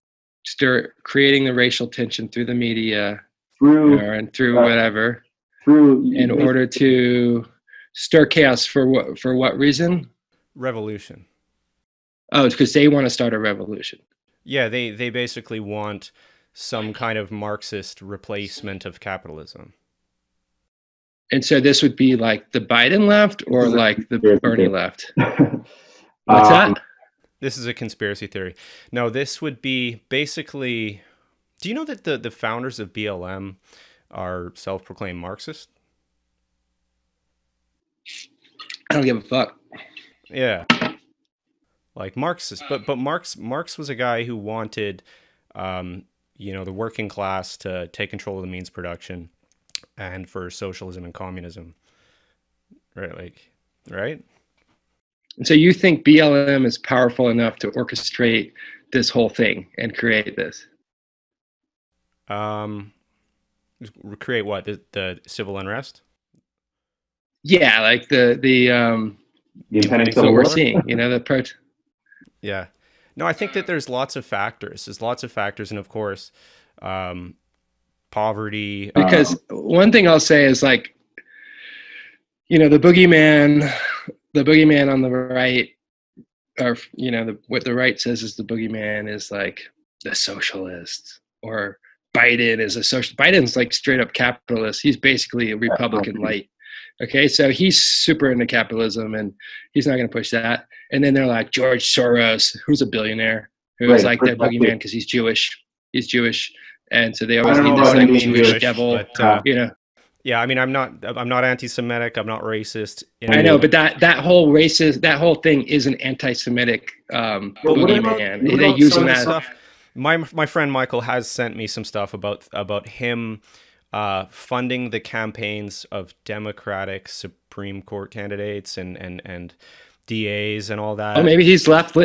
creating the racial tension through the media through whatever in order to stir chaos for what reason? Revolution. Oh, it's because they want to start a revolution. Yeah, they basically want some kind of Marxist replacement of capitalism. And so this would be like the Biden left or like the Bernie left? What's that? This is a conspiracy theory. No, this would be basically... Do you know that the founders of BLM are self-proclaimed Marxists? I don't give a fuck. Yeah. Like Marxist, but Marx was a guy who wanted, the working class to take control of the means of production, and for socialism and communism, right? Like, right? And so you think BLM is powerful enough to orchestrate this whole thing and create this? Create what, the civil unrest? Yeah, like the impending what civil we're war. seeing, Yeah. No, I think that there's lots of factors. And of course, poverty. Because one thing I'll say is like, the boogeyman on the right, or what the right says is the boogeyman is like the socialist, or Biden is a social. Biden's like straight up capitalist. He's basically a Republican light. Okay, so he's super into capitalism, and he's not going to push that. And then they're like George Soros, who's a billionaire, who's like that boogeyman because he's Jewish. He's Jewish, and so they always need this like Jewish devil. But, yeah, I mean, I'm not anti-Semitic. I'm not racist. I know, but that whole thing is an anti-Semitic boogeyman. They use them as stuff. My friend Michael has sent me some stuff about him funding the campaigns of Democratic Supreme Court candidates and DAs and all that. Oh, maybe he's left.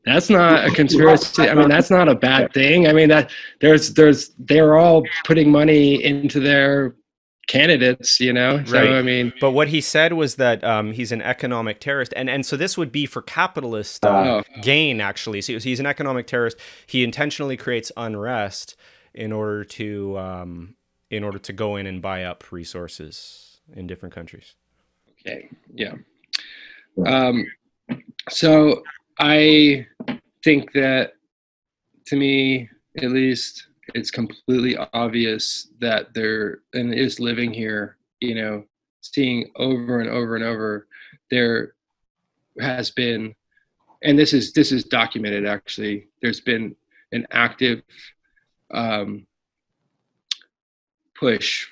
That's not a conspiracy. I mean, that's not a bad thing. I mean, that they're all putting money into their candidates, So, right. I mean, but what he said was that he's an economic terrorist, and so this would be for capitalist gain, actually. So he's an economic terrorist. He intentionally creates unrest in order to go in and buy up resources in different countries. Okay. Yeah. So I think that, to me at least, it's completely obvious that and is living here, seeing over and over and over, there has been, and this is documented actually, there's been an active push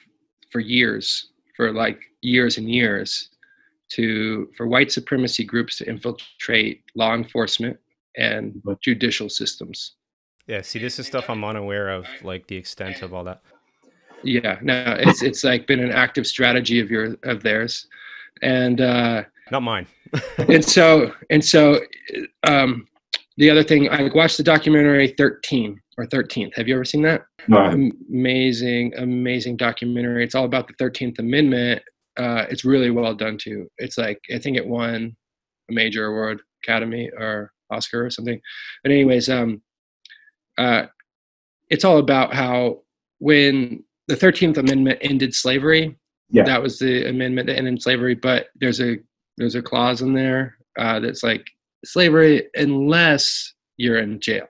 for years and years for white supremacy groups to infiltrate law enforcement and judicial systems. Yeah, see, this is stuff I'm unaware of, like the extent of all that. Yeah, no, it's like been an active strategy of theirs, and not mine. and so the other thing, I watched the documentary 13th. Have you ever seen that? No. Amazing documentary. It's all about the 13th Amendment. It's really well done too. It's like, I think it won a major award, Academy or Oscar or something. But anyways, it's all about how when the 13th Amendment ended slavery, that was the amendment that ended slavery, but there's a clause in there that's like, slavery unless you're in jail,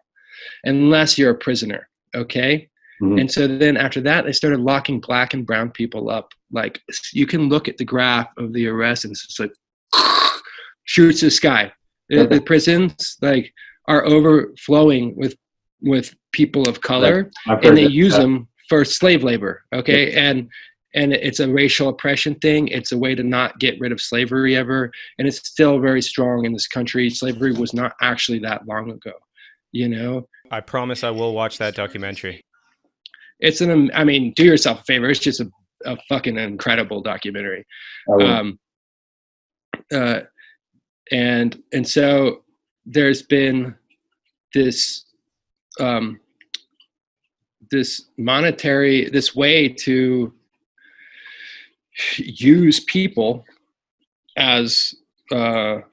unless you're a prisoner, okay? Mm-hmm. And so then after that, they started locking black and brown people up. Like, you can look at the graph of the arrest, and it's just like, shoots the sky. The prisons like are overflowing with people of color, and they use them for slave labor, okay? And it's a racial oppression thing. It's a way to not get rid of slavery ever. And it's still very strong in this country. Slavery was not actually that long ago, I promise I will watch that documentary. Do yourself a favor. It's just a fucking incredible documentary. And so there's been this way to use people as to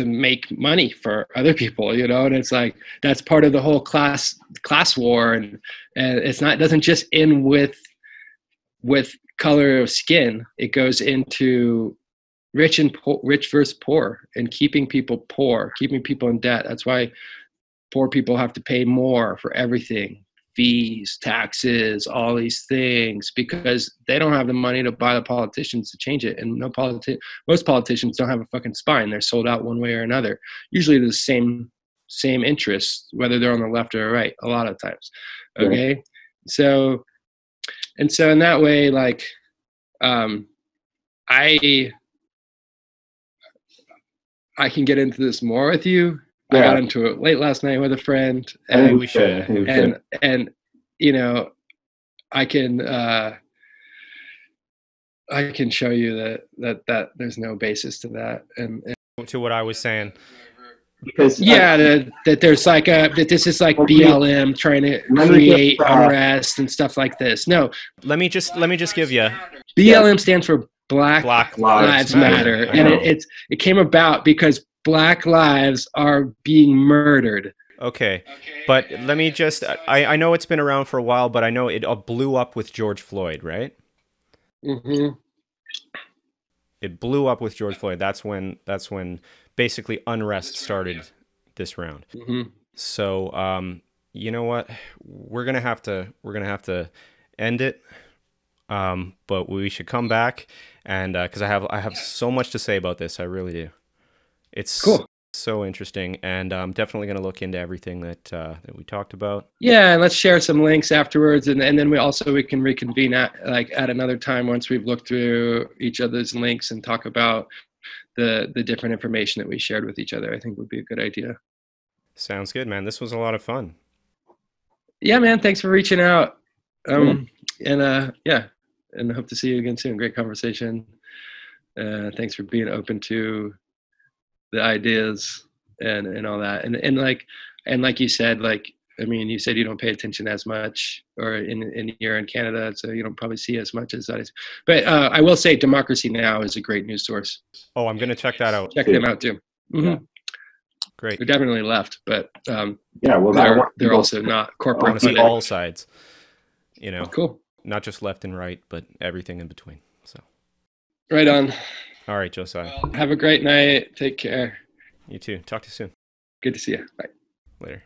make money for other people, and it's like, that's part of the whole class war, and it doesn't just end with color of skin. It goes into rich versus poor, and keeping people poor, keeping people in debt. That's why poor people have to pay more for everything. Fees, taxes, all these things, because they don't have the money to buy the politicians to change it. And most politicians don't have a fucking spine. They're sold out one way or another. Usually the same interests, whether they're on the left or right, a lot of times. Okay. So in that way, like, I can get into this more with you. Yeah. I got into it late last night with a friend, I think and we should. I think we should. and you know, I can show you that there's no basis to that, and To what I was saying. Because that there's like that this is like BLM trying to create unrest and stuff like this. No, let me just give you. BLM stands for Black Lives Lives Matter, and it came about because Black lives are being murdered. Okay, but let me just. I know it's been around for a while, but I know it blew up with George Floyd, right? Mm-hmm. It blew up with George Floyd. That's when basically unrest started this round. Mm-hmm. So you know what? We're gonna have to end it. But we should come back, and because I have so much to say about this. I really do. It's cool. So interesting, and I'm definitely going to look into everything that we talked about. Yeah, and let's share some links afterwards, and then we can reconvene at another time once we've looked through each other's links and talk about the different information that we shared with each other. I think would be a good idea. Sounds good, man. This was a lot of fun. Yeah, man. Thanks for reaching out. And hope to see you again soon. Great conversation. Thanks for being open to the ideas and all that. And like you said, you said you don't pay attention as much, or you're in Canada, so you don't probably see as much as that is. But I will say Democracy Now! Is a great news source. Oh, I'm going to check that out. Check them out too. Mm-hmm. Yeah. Great. They're definitely left, but they're also not corporate. I want to see all sides. Cool. Not just left and right, but everything in between. So. Right on. All right, Josiah. Have a great night. Take care. You too. Talk to you soon. Good to see you. Bye. Later.